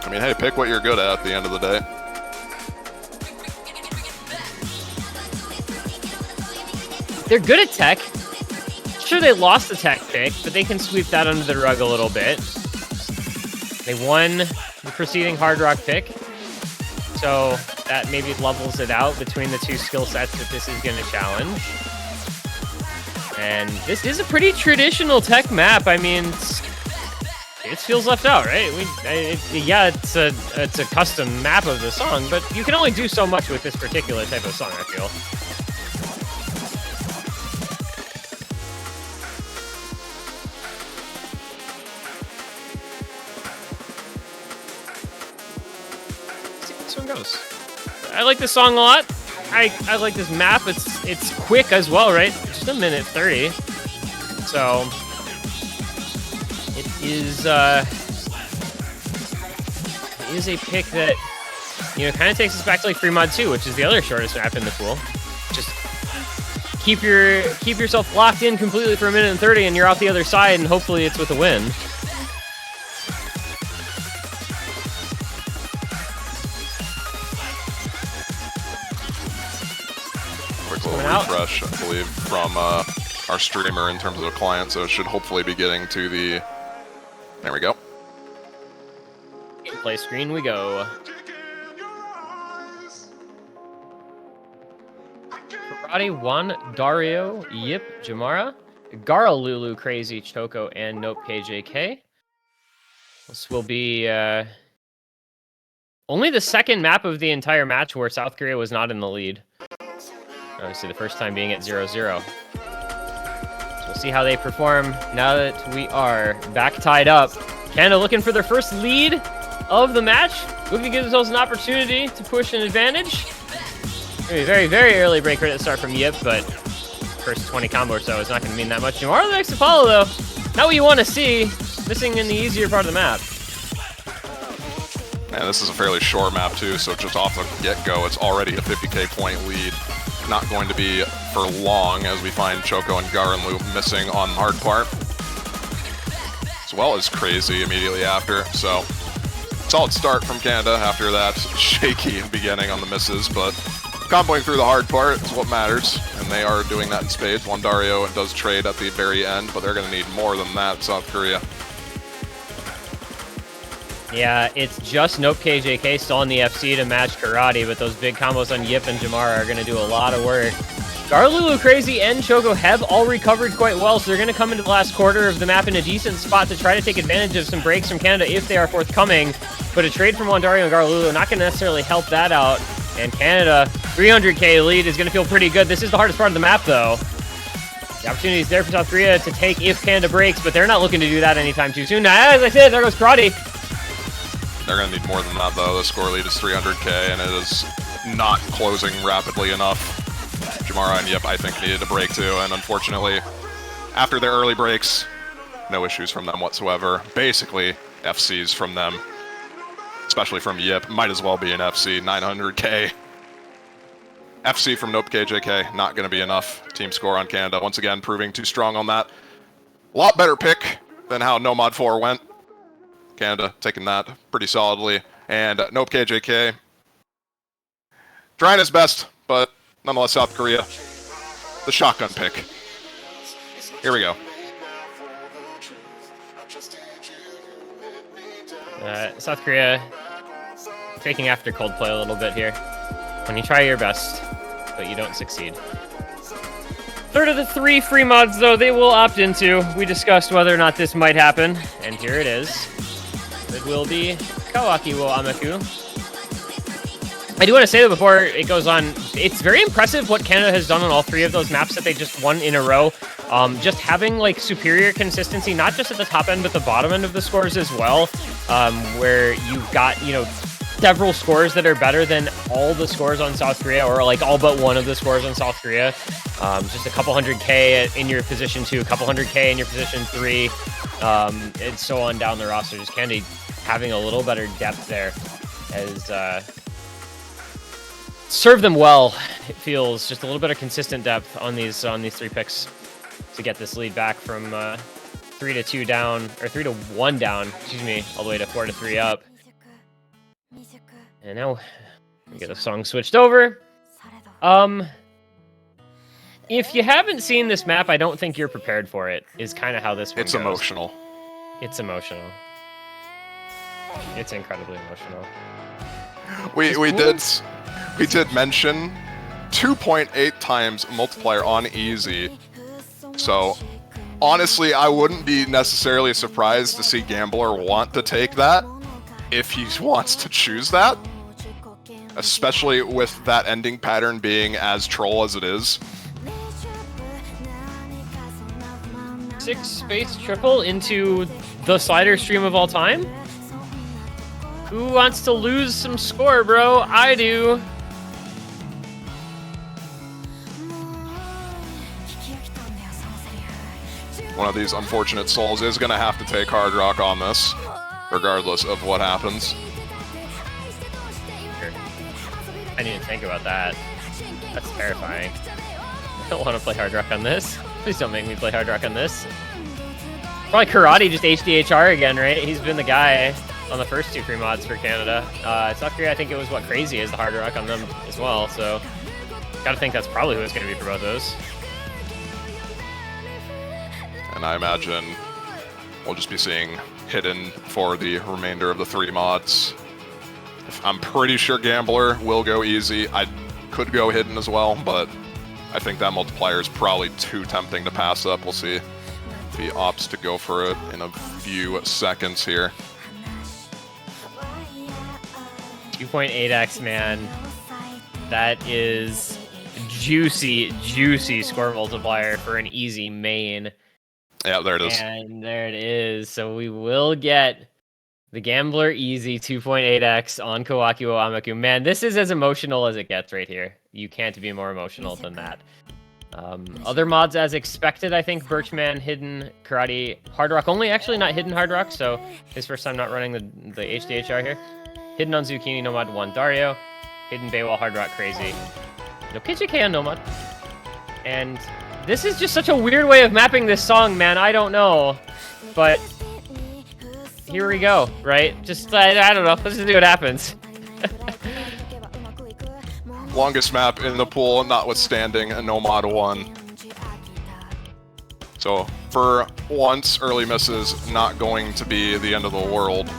Speaker 2: I mean, hey, pick what you're good at the end of the day.
Speaker 1: They're good at tech. Sure, they lost the tech pick, but they can sweep that under the rug a little bit. They won the preceding Hard Rock pick, so that maybe levels it out between the two skill sets that this is going to challenge. And this is a pretty traditional tech map. I mean, it feels left out, right? Yeah, it's a custom map of the song, but you can only do so much with this particular type of song, I feel. Goes. I like this song a lot. I like this map. It's quick as well, right? Just a minute 30. So it is a pick that, you know, kind of takes us back to like Free Mod 2, which is the other shortest map in the pool. Just keep yourself locked in completely for a minute and 30, and you're out the other side, and hopefully it's with a win.
Speaker 2: Refresh, I believe, from our streamer in terms of a client, so it should hopefully be getting to the... There we go.
Speaker 1: Play screen we go. Karate, Juan, Dario, Yip, Jamara, Gara, Lulu, Crazy, Choco, and Nope KJK. This will be only the second map of the entire match where South Korea was not in the lead. Obviously, the first time being at 0-0. So we'll see how they perform now that we are back tied up. Canada looking for their first lead of the match. Looking to give themselves an opportunity to push an advantage. Maybe a very, very early break rate at the start from Yip, but first 20 combo or so is not going to mean that much. Jamara the next to follow, though. Not what you want to see. Missing in the easier part of the map.
Speaker 2: Man, this is a fairly short map, too, so just off the get-go, it's already a 50k point lead. Not going to be for long as we find Choco and Garanlu missing on the hard part, as well as Crazy immediately after. So, solid start from Canada after that shaky beginning on the misses, but comboing through the hard part is what matters, and they are doing that in spades. Dario does trade at the very end, but they're going to need more than that, South Korea.
Speaker 1: Yeah, it's just Nope KJK still on the FC to match Karate, but those big combos on Yip and Jamara are going to do a lot of work. Garlulu, Crazy, and Choco have all recovered quite well, so they're going to come into the last quarter of the map in a decent spot to try to take advantage of some breaks from Canada if they are forthcoming. But a trade from Dario and Garlulu not going to necessarily help that out. And Canada, 300k lead is going to feel pretty good. This is the hardest part of the map, though. The opportunity is there for South Korea to take if Canada breaks, but they're not looking to do that anytime too soon. Now, as I said, there goes Karate.
Speaker 2: They're going to need more than that, though. The score lead is 300k, and it is not closing rapidly enough. Jamara and Yip, I think, needed a break, too, and unfortunately, after their early breaks, no issues from them whatsoever. Basically, FCs from them, especially from Yip. Might as well be an FC, 900k. FC from Nope KJK, not going to be enough. Team score on Canada, once again, proving too strong on that. A lot better pick than how Nomad 4 went. Canada taking that pretty solidly, and Nope KJK trying his best, but nonetheless South Korea, the shotgun pick. Here we go.
Speaker 1: South Korea taking after Coldplay a little bit here. When you try your best, but you don't succeed. Third of the 3 free mods, though, they will opt into. We discussed whether or not this might happen, and here it is. It will be Kawaki wo Amaku. I do want to say that before it goes on, it's very impressive what Canada has done on all 3 of those maps that they just won in a row. Just having like superior consistency, not just at the top end, but the bottom end of the scores as well, where you've got, you know, several scores that are better than all the scores on South Korea, or like all but one of the scores on South Korea. Just a couple hundred K in your position 2, a couple hundred K in your position 3, and so on down the roster. Just Canada having a little better depth there has served them well. It feels just a little bit of consistent depth on these 3 picks to get this lead back from 3-2 down, or 3-1 down, excuse me, all the way to 4-3 up. And now we get the song switched over. If you haven't seen this map, I don't think you're prepared for it, is kind of how this one goes.
Speaker 2: Emotional.
Speaker 1: It's emotional. It's incredibly emotional.
Speaker 2: We did mention 2.8 times multiplier on easy. So honestly, I wouldn't be necessarily surprised to see Gambler want to take that if he wants to choose that. Especially with that ending pattern being as troll as it is.
Speaker 1: 6 space triple into the slider stream of all time? Who wants to lose some score, bro? I do.
Speaker 2: One of these unfortunate souls is going to have to take Hard Rock on this, regardless of what happens.
Speaker 1: I need to think about that. That's terrifying. I don't want to play Hard Rock on this. Please don't make me play Hard Rock on this. Probably Karate, just HDHR again, right? He's been the guy on the first 2 free mods for Canada. South Korea, I think it was what Crazy is the Hard Rock on them as well, so gotta think that's probably who it's going to be for both those.
Speaker 2: And I imagine we'll just be seeing Hidden for the remainder of the 3 mods. I'm pretty sure Gambler will go easy. I could go Hidden as well, but I think that multiplier is probably too tempting to pass up. We'll see if he opts to go for it in a few seconds here.
Speaker 1: 2.8x, man. That is juicy, juicy score multiplier for an easy main.
Speaker 2: Yeah, there it is.
Speaker 1: And there it is. So we will get the Gambler easy 2.8x on Kawakiwo Amaku. Man, this is as emotional as it gets right here. You can't be more emotional than that. Other mods as expected, I think. Birchman, Hidden, Karate, Hard Rock. Only actually not Hidden Hard Rock, so his first time not running the HDHR here. Hidden on Zucchini, Nomad 1 Dario. Hidden Baywall, Hard Rock, Crazy. No KJK on Nomad. And this is just such a weird way of mapping this song, man. I don't know. But here we go, right? Just, I don't know. Let's just see what happens.
Speaker 2: Longest map in the pool, notwithstanding a Nomad 1. So, for once, early misses not going to be the end of the world.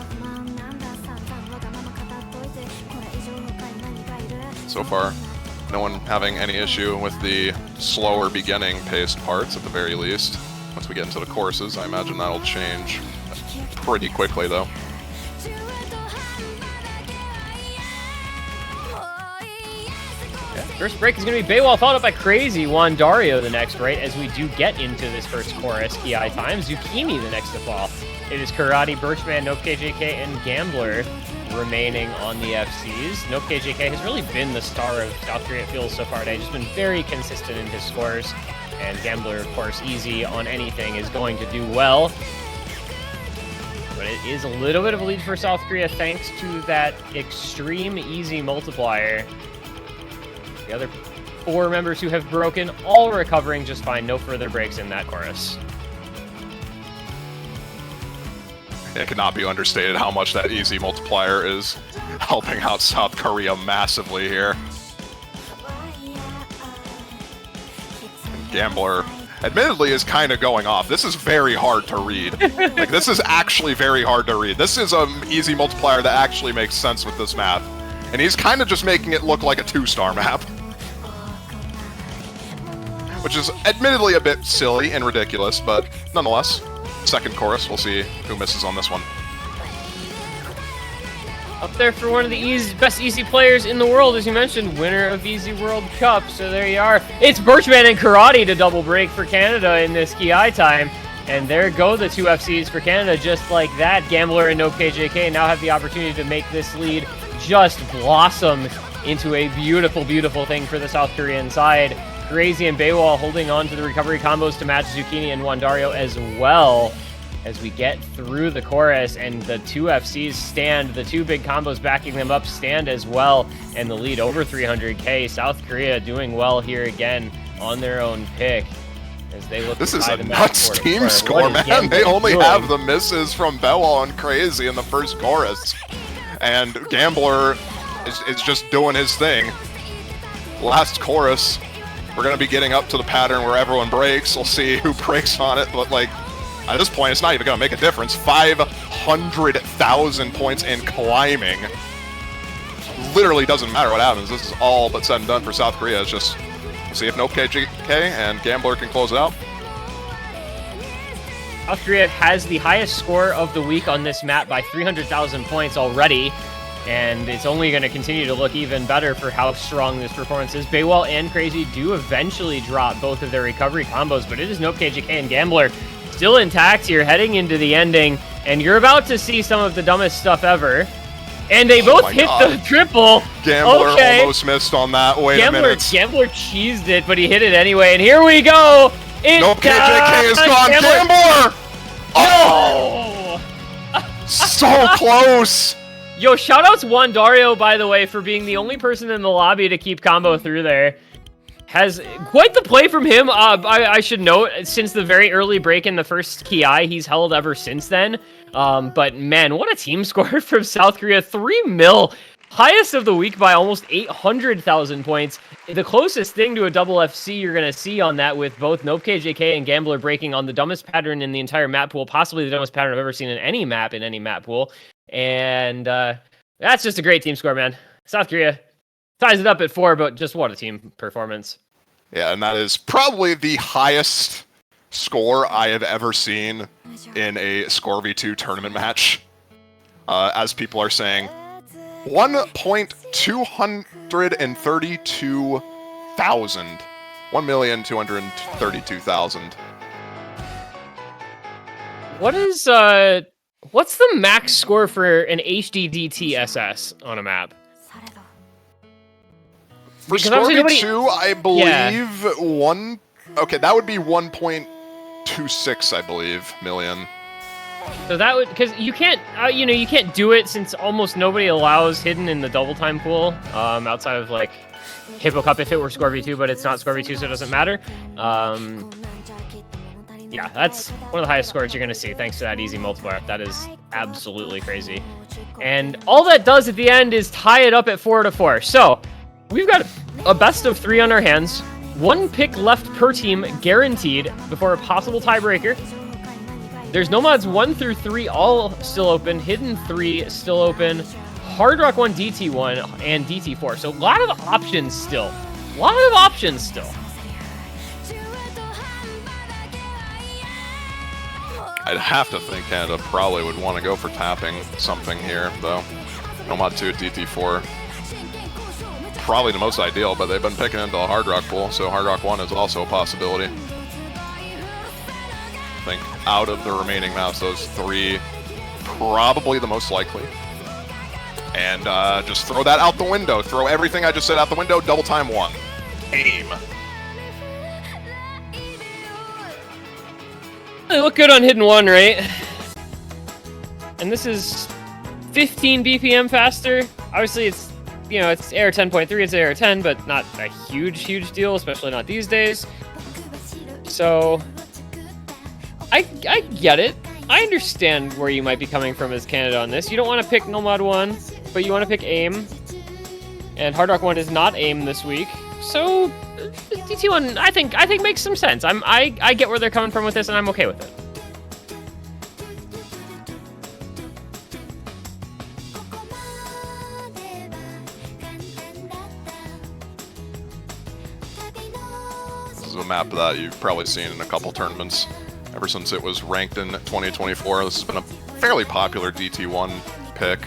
Speaker 2: So far, no one having any issue with the slower beginning paced parts at the very least. Once we get into the courses, I imagine that'll change pretty quickly though.
Speaker 1: First break is going to be Baywall, followed up by Crazy Juan Dario the next, right? As we do get into this first chorus, EI time. Zucchini the next to fall. It is Karate, Birchman, Nope KJK, and Gambler remaining on the FCs. Nope KJK has really been the star of South Korea, it feels so far today. Just been very consistent in his scores. And Gambler, of course, easy on anything is going to do well. But it is a little bit of a lead for South Korea thanks to that extreme easy multiplier. The other 4 members who have broken, all recovering just fine. No further breaks in that chorus.
Speaker 2: It cannot be understated how much that easy multiplier is helping out South Korea massively here. And Gambler, admittedly, is kind of going off. This is very hard to read. Like, this is actually very hard to read. This is an easy multiplier that actually makes sense with this map. And he's kind of just making it look like a 2-star map. Which is admittedly a bit silly and ridiculous, but nonetheless. Second chorus, we'll see who misses on this one.
Speaker 1: Up there for one of the best easy players in the world, as you mentioned, winner of Easy World Cup. So there you are. It's Birchman and Karate to double break for Canada in this Ki time. And there go the 2 FCs for Canada just like that. Gambler and No KJK now have the opportunity to make this lead just blossom into a beautiful, beautiful thing for the South Korean side. Crazy and Baywall holding on to the recovery combos to match Zucchini and Wandario as well as we get through the chorus, and the two FCs stand. The two big combos backing them up stand as well, and the lead over 300k. South Korea doing well here again on their own pick. As they look,
Speaker 2: this is a nuts team score, man. They only have the misses from Baywall and Crazy in the first chorus, and Gambler is just doing his thing. Last chorus, we're going to be getting up to the pattern where everyone breaks. We'll see who breaks on it, but like, at this point, it's not even going to make a difference. 500,000 points in climbing. Literally doesn't matter what happens. This is all but said and done for South Korea. It's just see if NopeKJK and Gambler can close it out.
Speaker 1: South Korea has the highest score of the week on this map by 300,000 points already, and it's only going to continue to look even better for how strong this performance is. Baywall and Crazy do eventually drop both of their recovery combos, but it is NopeKJK and Gambler still intact here, heading into the ending, and you're about to see some of the dumbest stuff ever. And they both hit the triple.
Speaker 2: Gambler almost missed on that. Wait a minute.
Speaker 1: Gambler cheesed it, but he hit it anyway, and here we go.
Speaker 2: NopeKJK is gone. Gambler! Oh! So close!
Speaker 1: Yo, shoutouts Wandario, by the way, for being the only person in the lobby to keep combo through there. Has quite the play from him. I should note, since the very early break in the first Ki, he's held ever since then. But man, what a team score from South Korea. 3 mil, highest of the week by almost 800,000 points. The closest thing to a double FC you're going to see on that, with both NopeKJK and Gambler breaking on the dumbest pattern in the entire map pool, possibly the dumbest pattern I've ever seen in any map pool. And that's just a great team score, man. South Korea ties it up at 4, but just what a team performance.
Speaker 2: Yeah, and that is probably the highest score I have ever seen in a Score v2 tournament match. As people are saying, 1,232,000. 1,232,000.
Speaker 1: What's the max score for an HDDT SS on a map?
Speaker 2: For Score v2, I believe okay, that would be 1.26, I believe, million.
Speaker 1: So that would, because you can't, you can't do it since almost nobody allows hidden in the double time pool, outside of like Hippo Cup if it were Score v2, but it's not Score v2, so it doesn't matter. Yeah, that's one of the highest scores you're going to see, thanks to that easy multiplier. That is absolutely crazy. And all that does at the end is tie it up at 4-4. So we've got a best of 3 on our hands. 1 pick left per team guaranteed before a possible tiebreaker. There's no mods 1 through 3 all still open. Hidden 3 still open. Hard Rock 1, DT 1, and DT 4. So a lot of options still.
Speaker 2: I'd have to think Canada probably would want to go for tapping something here, though. No mod 2 at DT 4. Probably the most ideal, but they've been picking into the Hard Rock pool, so Hard Rock 1 is also a possibility. I think out of the remaining maps, those 3 probably the most likely. And just throw that out the window. Throw everything I just said out the window. Double time 1. Aim.
Speaker 1: They look good on Hidden 1, right? And this is 15 BPM faster. Obviously, it's it's AR 10.3, it's AR 10, but not a huge deal, especially not these days. So, I get it. I understand where you might be coming from as Canada on this. You don't want to pick No Mod 1, but you want to pick AIM. And Hard Rock 1 is not AIM this week. So, DT1, I think makes some sense. I get where they're coming from with this, and I'm okay with it.
Speaker 2: This is a map that you've probably seen in a couple tournaments ever since it was ranked in 2024. This has been a fairly popular DT1 pick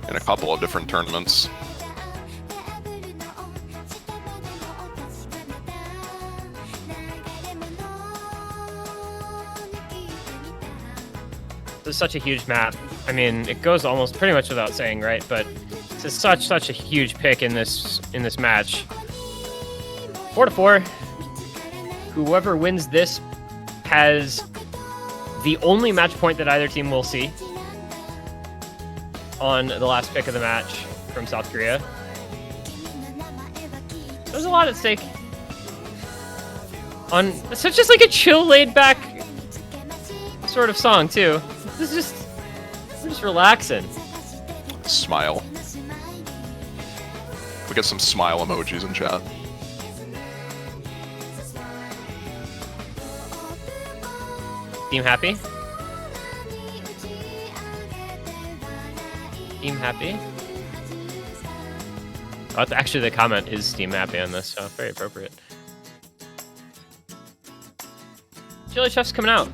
Speaker 2: in a couple of different tournaments.
Speaker 1: This is such a huge map. I mean, it goes almost pretty much without saying, right? But This is such a huge pick in this match. 4-4. Whoever wins this has the only match point that either team will see on the last pick of the match from South Korea. There's a lot at stake. It's just like a chill, laid-back sort of song too. We're just relaxing.
Speaker 2: Smile. We get some smile emojis in chat.
Speaker 1: Team happy? Team happy? Oh, actually, the comment is Team happy on this, so very appropriate. Chili Chef's coming out.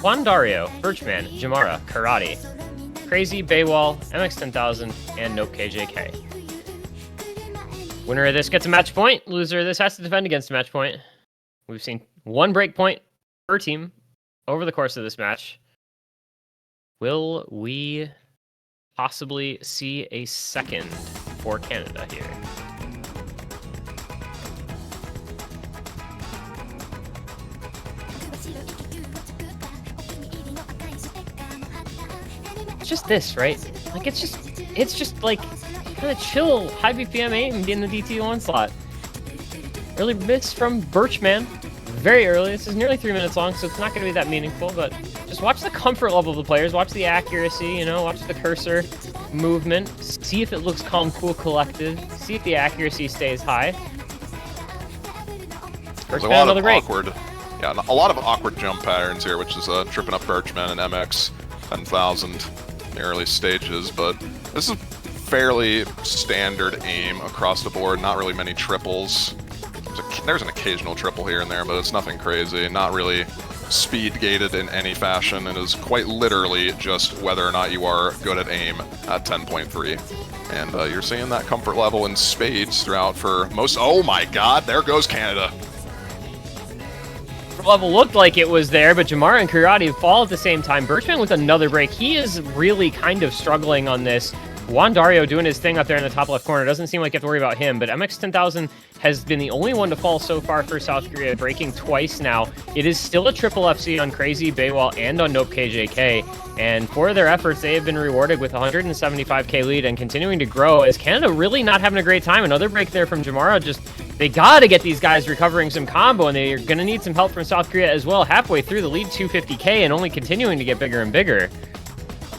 Speaker 1: Juan Dario, Birchman, Jamara, Karate, Crazy, Baywall, MX10000, and Nope KJK. Winner of this gets a match point. Loser of this has to defend against a match point. We've seen one break point per team over the course of this match. Will we possibly see a second for Canada here? It's just this, right? Like it's just like kind of chill, high BPM aim in the DT1 slot. Early miss from Birchman. Very early. This is nearly 3 minutes long, so it's not going to be that meaningful, but just watch the comfort level of the players, watch the accuracy, you know, watch the cursor movement, see if it looks calm, cool, collected, see if the accuracy stays high.
Speaker 2: There's a lot of awkward jump patterns here, which is tripping up Birchman and MX 10,000 in the early stages, but this is fairly standard aim across the board, not really many triples. There's an occasional triple here and there, but it's nothing crazy, not really speed gated in any fashion. It is quite literally just whether or not you are good at aim at 10.3. And you're seeing that comfort level in spades throughout for most. Oh my god, there goes Canada.
Speaker 1: Level looked like it was there, but Jamara and Karate fall at the same time. Birchman with another break. He is really kind of struggling on this. Juan Dario doing his thing up there in the top left corner. Doesn't seem like you have to worry about him, but MX10000 has been the only one to fall so far for South Korea, breaking twice now. It is still a triple FC on Crazy, Baywall, and on Nope KJK, and for their efforts, they have been rewarded with a 175k lead and continuing to grow, as Canada really not having a great time. Another break there from Jamara. Just, they gotta get these guys recovering some combo, and they're gonna need some help from South Korea as well. Halfway through the lead, 250k, and only continuing to get bigger and bigger.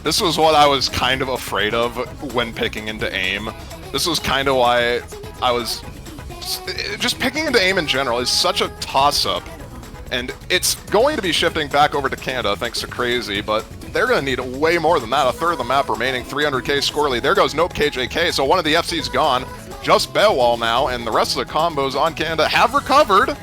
Speaker 2: This was what I was kind of afraid of when picking into aim. This was kind of why I was... Just picking into aim in general is such a toss-up. And it's going to be shifting back over to Canada thanks to Crazy, but they're going to need way more than that. A third of the map remaining, 300k score lead. There goes Nope KJK, so one of the FC's gone. Just Baywall now, and the rest of the combos on Canada have recovered.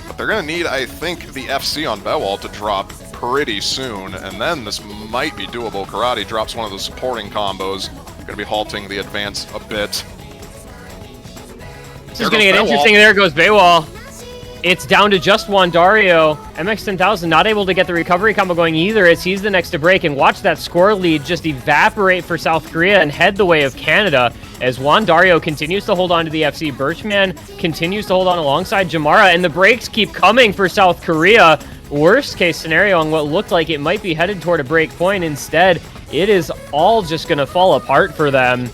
Speaker 2: But they're going to need, I think, the FC on Baywall to drop pretty soon, and then this might be doable. Karate drops one of the supporting combos. Going to be halting the advance a bit.
Speaker 1: This is going to get interesting. There goes Baywall. It's down to just Juan Dario. MX10000 not able to get the recovery combo going either, as he's the next to break. And watch that score lead just evaporate for South Korea and head the way of Canada, as Juan Dario continues to hold on to the FC. Birchman continues to hold on alongside Jamara, and the breaks keep coming for South Korea. Worst case scenario on what looked like it might be headed toward a break point. Instead, it is all just going to fall apart for them.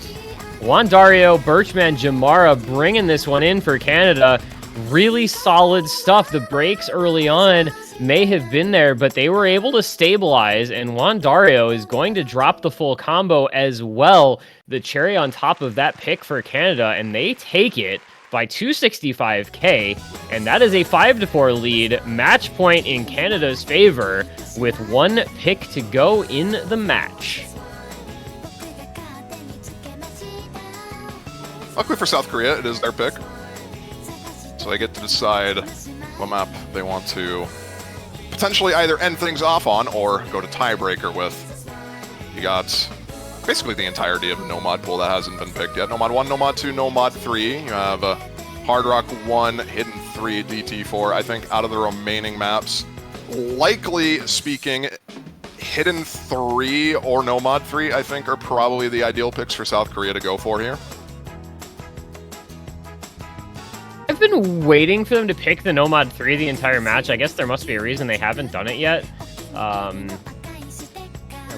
Speaker 1: Juan Dario, Birchman, Jamara bringing this one in for Canada. Really solid stuff. The breaks early on may have been there, but they were able to stabilize, and Juan Dario is going to drop the full combo as well. The cherry on top of that pick for Canada, and they take it by 265k, and that is a 5-4 lead. Match point in Canada's favor with one pick to go in the match.
Speaker 2: Luckily for South Korea, it is their pick. So they get to decide what map they want to potentially either end things off on or go to tiebreaker with. You got basically the entirety of the Nomad pool that hasn't been picked yet. Nomad 1, Nomad 2, Nomad 3. You have Hard Rock 1, Hidden 3, DT 4. I think out of the remaining maps, likely speaking, Hidden 3 or Nomad 3, I think, are probably the ideal picks for South Korea to go for here.
Speaker 1: I've been waiting for them to pick the Nomad 3 the entire match. I guess there must be a reason they haven't done it yet.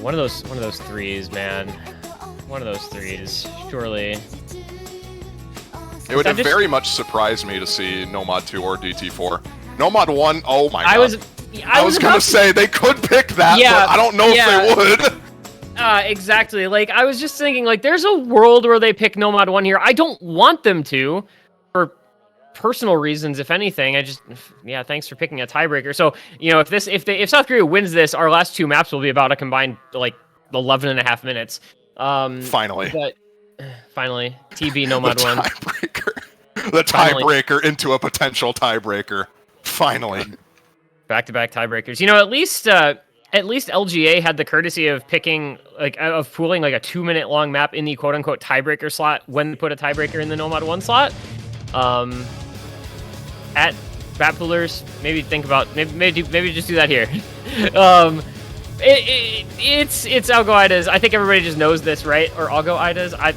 Speaker 1: One of those threes, man. One of those threes, surely.
Speaker 2: It would have very much surprised me to see Nomad 2 or DT4. Nomad 1, oh my god. I was gonna say they could pick that, but I don't know if they would.
Speaker 1: Exactly. Like, I was just thinking, like, there's a world where they pick Nomad 1 here. I don't want them to, for personal reasons, if anything. I just, thanks for picking a tiebreaker. So, you know, if South Korea wins this, our last 2 maps will be about a combined, like, 11.5 minutes.
Speaker 2: Finally.
Speaker 1: But, finally. TB Nomad 1.
Speaker 2: The tiebreaker into a potential tiebreaker. Finally.
Speaker 1: Back-to-back tiebreakers. You know, at least LGA had the courtesy of picking, like, of pooling like a 2-minute long map in the quote-unquote tiebreaker slot when they put a tiebreaker in the Nomad 1 slot. At Batpoolers, maybe think about maybe just do that here. It's Algo Idas. I think everybody just knows this, right? Or Algo Idas. I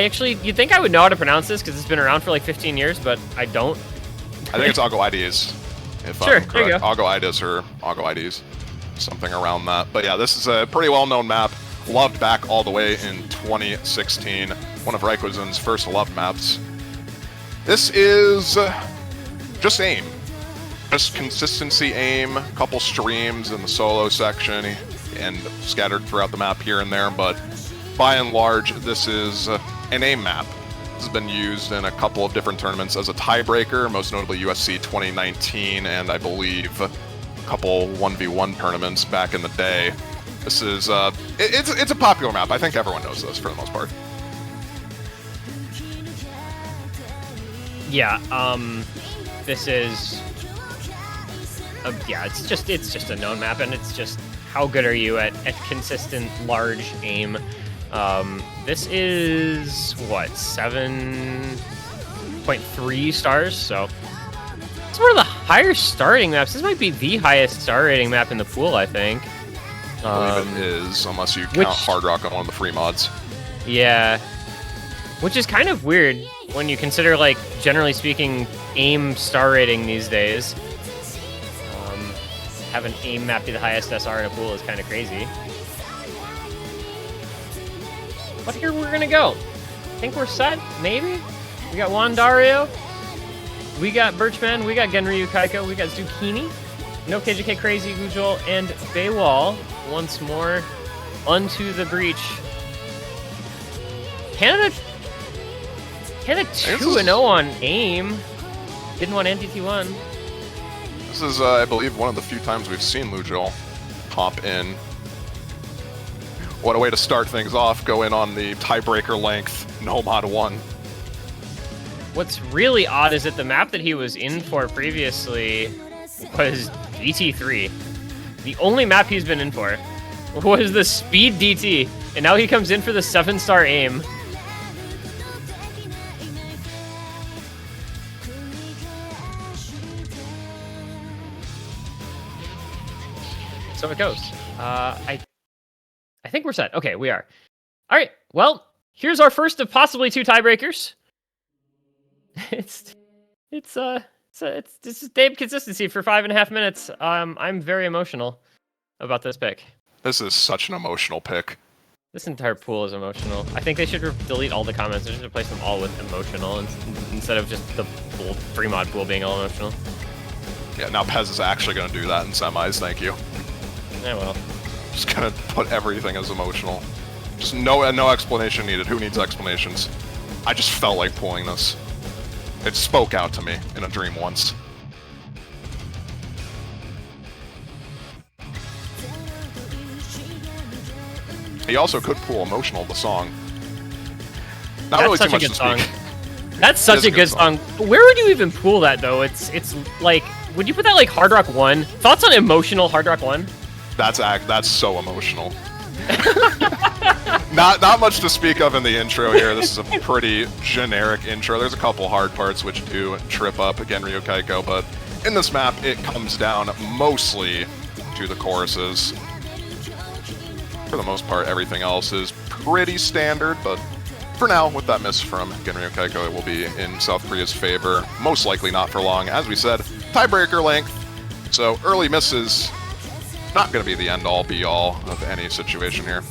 Speaker 1: actually, you'd think I would know how to pronounce this because it's been around for like 15 years, but I don't.
Speaker 2: I think it's Algo Idas.
Speaker 1: Sure, there you go.
Speaker 2: Algo Idas or Algo Ides, something around that. But yeah, this is a pretty well-known map. Loved back all the way in 2016. One of Raikkosen's first loved maps. This is just aim. Just consistency aim, couple streams in the solo section, and scattered throughout the map here and there, but by and large, this is an aim map. This has been used in a couple of different tournaments as a tiebreaker, most notably USC 2019, and I believe a couple 1v1 tournaments back in the day. This is, it's a popular map. I think everyone knows this for the most part.
Speaker 1: Yeah, this is, it's just a known map, and it's just how good are you at consistent large aim. This is what, 7.3 stars, so it's one of the higher starting maps. This might be the highest star rating map in the pool, I think.
Speaker 2: I believe it is, unless you count Hard Rock on one of the free mods.
Speaker 1: Yeah, which is kind of weird when you consider, like, generally speaking, aim star rating these days. Have an aim map be the highest SR in a pool is kind of crazy. But here we're gonna go. I think we're set, maybe? We got Wandario, we got Birchman, we got Genryu Kaiko, we got Zucchini, no KJK Crazy, Gujol, and Baywall once more onto the breach. Canada 2-0 on aim. Didn't want NTT1.
Speaker 2: This is, I believe, one of the few times we've seen Lujol hop in. What a way to start things off, go in on the tiebreaker length, Nomad 1.
Speaker 1: What's really odd is that the map that he was in for previously was DT3. The only map he's been in for was the Speed DT, and now he comes in for the 7-star aim. So it goes. I think we're set. Okay, we are. All right. Well, here's our first of possibly 2 tiebreakers. This is Dave consistency for 5.5 minutes. I'm very emotional about this pick.
Speaker 2: This is such an emotional pick.
Speaker 1: This entire pool is emotional. I think they should delete all the comments. They should replace them all with emotional instead of just the free mod pool being all emotional.
Speaker 2: Yeah, now Pez is actually going to do that in semis. Thank you.
Speaker 1: Yeah, well.
Speaker 2: Just gonna put everything as emotional. Just no explanation needed. Who needs explanations? I just felt like pulling this. It spoke out to me in a dream once. He also could pull emotional, the song. Not really too much to speak.
Speaker 1: That's such a good song. Where would you even pull that, though? It's like, would you put that like Hard Rock 1? Thoughts on emotional Hard Rock 1?
Speaker 2: That's so emotional. Not much to speak of in the intro here. This is a pretty generic intro. There's a couple hard parts which do trip up Genryu Kaiko, but in this map it comes down mostly to the choruses. For the most part, everything else is pretty standard, but for now, with that miss from Genryu Kaiko, it will be in South Korea's favor. Most likely not for long. As we said, tiebreaker length. So early misses, not going to be the end-all, be-all of any situation here.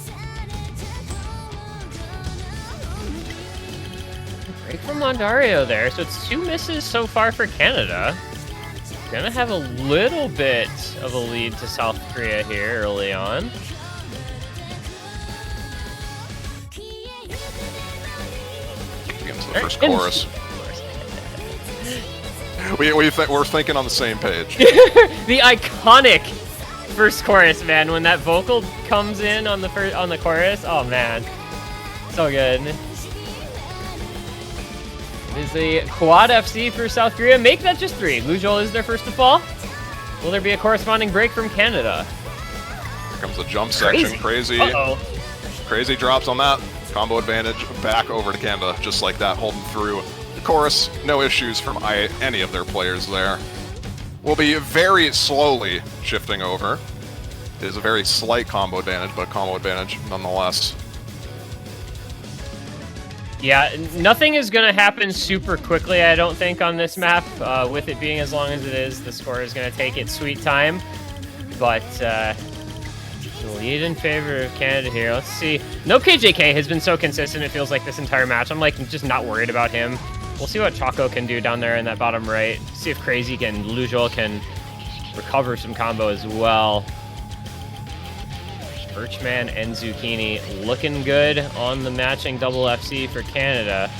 Speaker 1: Break from Mondario there, so it's 2 misses so far for Canada. Gonna have a little bit of a lead to South Korea here early on.
Speaker 2: Into the first chorus. We're thinking on the same page.
Speaker 1: The iconic first chorus, man. When that vocal comes in on the chorus, oh man, so good. It is a quad FC for South Korea. Make that just 3. Lujol is their first to fall. Will there be a corresponding break from Canada?
Speaker 2: Here comes the jump section. Crazy. Crazy drops on that. Combo advantage back over to Canada, just like that, holding through the chorus. No issues from any of their players there. Will be very slowly shifting over. It is a very slight combo advantage, but combo advantage nonetheless.
Speaker 1: Yeah, nothing is going to happen super quickly, I don't think, on this map. With it being as long as it is, the score is going to take its sweet time. But the lead in favor of Canada here. Let's see. No KJK has been so consistent, it feels like, this entire match. I'm, like, just not worried about him. We'll see what Choco can do down there in that bottom right. See if Crazy and Lujol can recover some combo as well. Birchman and Zucchini looking good on the matching double FC for Canada.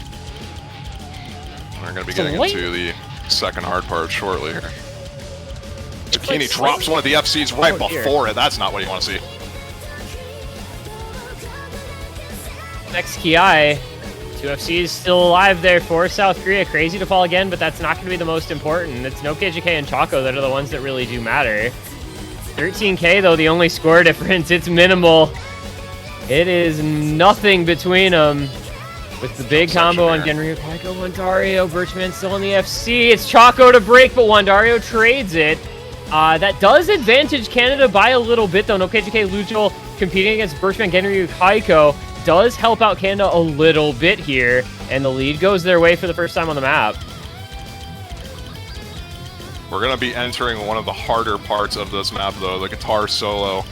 Speaker 2: We're going to be getting into the second hard part shortly here. Zucchini drops one of the FCs right before it. That's not what you want to see.
Speaker 1: Next Kiai. 2 FCs still alive there for South Korea. Crazy to fall again, but that's not going to be the most important. It's no KJK and Choco that are the ones that really do matter. 13K, though, the only score difference. It's minimal. It is nothing between them. With the big combo on Genryu Kaiko, Wandario, Birchman still on the FC. It's Choco to break, but Wandario trades it. That does advantage Canada by a little bit, though. No KJK Lujol competing against Birchman, Genryu Kaiko does help out Canada a little bit here, and the lead goes their way for the first time on the map.
Speaker 2: We're going to be entering one of the harder parts of this map, though, the guitar solo.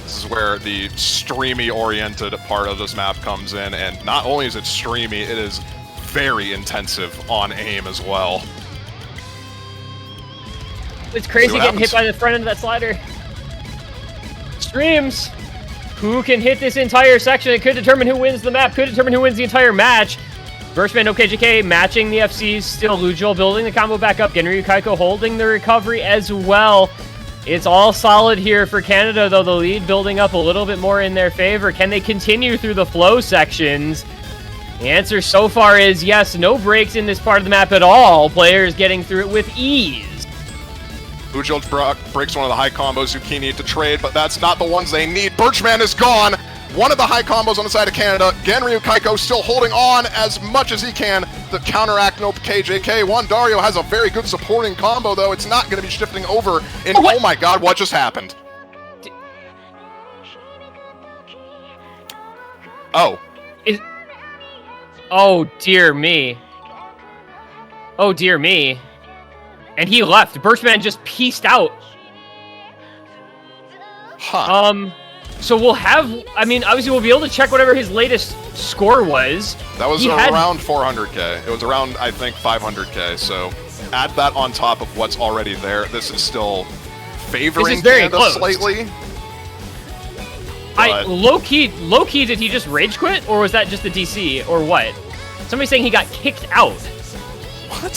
Speaker 2: This is where the streamy-oriented part of this map comes in, and not only is it streamy, it is very intensive on aim as well.
Speaker 1: It's Crazy getting hit by the front end of that slider. Streams. Who can hit this entire section? It could determine who wins the map, could determine who wins the entire match. Birchman, no KJK, matching the FCs, still Lujol building the combo back up. Genryu Kaiko holding the recovery as well. It's all solid here for Canada, though the lead building up a little bit more in their favor. Can they continue through the flow sections? The answer so far is yes. No breaks in this part of the map at all. Players getting through it with ease.
Speaker 2: Lujol breaks one of the high combos Zucchini to trade, but that's not the ones they need. Birchman is gone. One of the high combos on the side of Canada. Genryu Kaiko still holding on as much as he can to counteract no KJK. Wandario has a very good supporting combo, though. It's not going to be shifting over. And oh my god, what just happened? Oh.
Speaker 1: Oh, dear me. Oh, dear me. And he left. Birchman just pieced out.
Speaker 2: Huh.
Speaker 1: So we'll have, I mean, obviously we'll be able to check whatever his latest score was.
Speaker 2: That was around 400k. It was around, I think, 500k. So add that on top of what's already there. This is still favoring Canada slightly.
Speaker 1: Low-key, did he just rage quit? Or was that just a DC? Or what? Somebody's saying he got kicked out.
Speaker 2: What?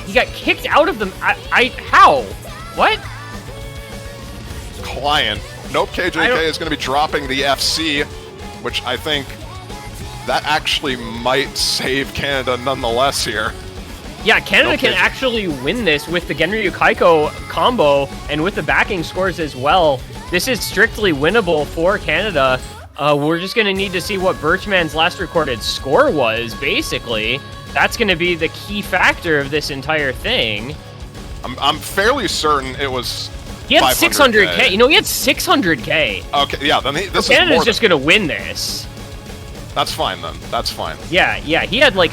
Speaker 1: He got kicked out of them. How? What?
Speaker 2: Client. Nope, KJK is going to be dropping the FC, which I think that actually might save Canada nonetheless here.
Speaker 1: Yeah, Canada can actually win this with the Genryu Kaiko combo and with the backing scores as well. This is strictly winnable for Canada. We're just going to need to see what Birchman's last recorded score was, basically. That's going to be the key factor of this entire thing.
Speaker 2: I'm fairly certain it was
Speaker 1: He had
Speaker 2: 500K.
Speaker 1: 600K. You know, he had 600K.
Speaker 2: Okay, yeah, then this
Speaker 1: Canada's
Speaker 2: is
Speaker 1: just going to win this.
Speaker 2: That's fine, then. That's fine.
Speaker 1: Yeah, he had like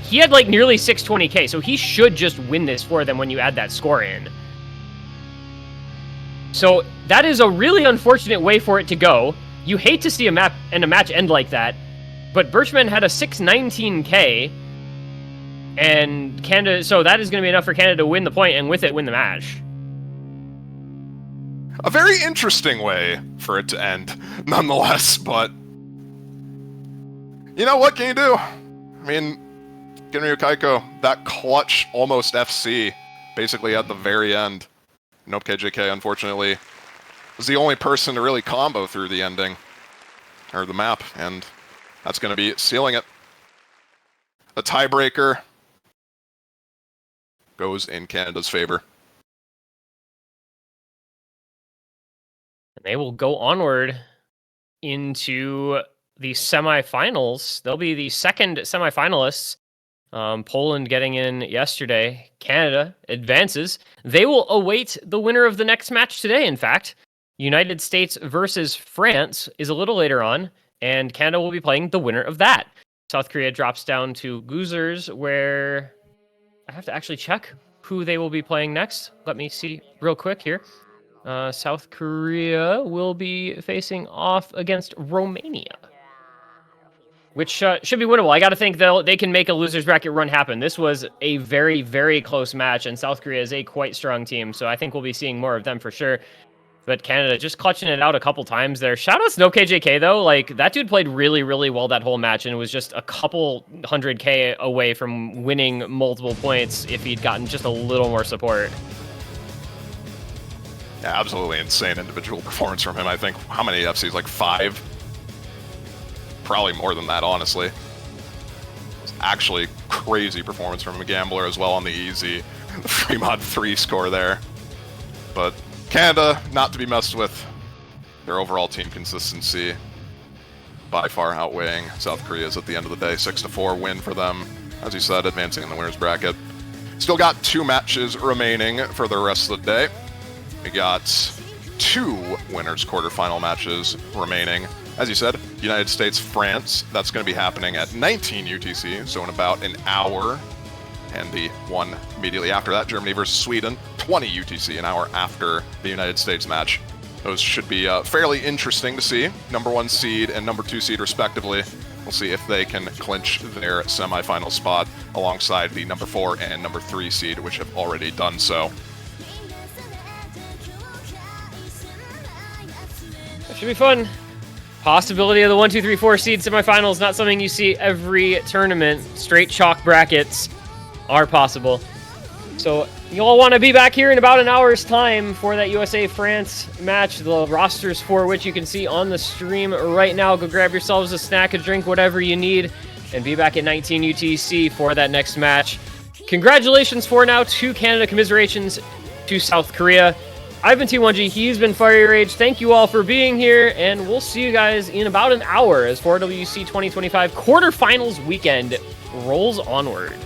Speaker 1: he had like nearly 620K, so he should just win this for them when you add that score in. So that is a really unfortunate way for it to go. You hate to see a match end like that, but Birchman had a 619K, and Canada. So that is going to be enough for Canada to win the point, and with it, win the match.
Speaker 2: A very interesting way for it to end, nonetheless. But you know what can you do? I mean, Genryu Kaiko, that clutch almost FC, basically at the very end. Nope, KJK, unfortunately, was the only person to really combo through the ending, or the map, and that's going to be sealing it. A tiebreaker goes in Canada's favor.
Speaker 1: And they will go onward into the semifinals. They'll be the second semifinalists. Poland getting in yesterday. Canada advances. They will await the winner of the next match today, in fact. United States versus France is a little later on, and Canada will be playing the winner of that. South Korea drops down to losers, where I have to actually check who they will be playing next. Let me see real quick here. South Korea will be facing off against Romania, which should be winnable. I got to think they can make a loser's bracket run happen. This was a very, very close match, and South Korea is a quite strong team, so I think we'll be seeing more of them for sure. But Canada just clutching it out a couple times there. Shout out to No KJK, though. Like, that dude played really, really well that whole match, and was just a couple 100K away from winning multiple points if he'd gotten just a little more support.
Speaker 2: Yeah, absolutely insane individual performance from him. I think, how many FCs? Like 5? Probably more than that, honestly. It's actually crazy performance from a gambler as well on the easy. The Fremont 3 score there. But Canada, not to be messed with. Their overall team consistency by far outweighing South Korea's at the end of the day. 6-4 win for them. As you said, advancing in the winners bracket. Still got 2 matches remaining for the rest of the day. We got 2 winners quarterfinal matches remaining. As you said, United States, France. That's going to be happening at 19 UTC, so in about an hour. And the one immediately after that, Germany versus Sweden, 20 UTC, an hour after the United States match. Those should be fairly interesting to see. Number 1 seed and number 2 seed, respectively. We'll see if they can clinch their semifinal spot alongside the number 4 and number 3 seed, which have already done so.
Speaker 1: That should be fun. Possibility of the 1, 2, 3, 4 seed semifinals, not something you see every tournament. Straight chalk brackets are possible. So you all want to be back here in about an hour's time for that USA-France match, the rosters for which you can see on the stream right now. Go grab yourselves a snack, a drink, whatever you need, and be back at 19 UTC for that next match. Congratulations for now to Canada, commiserations to South Korea. I've been T1G, he's been fieryrage. Thank you all for being here, and we'll see you guys in about an hour as 4WC 2025 quarterfinals weekend rolls onward.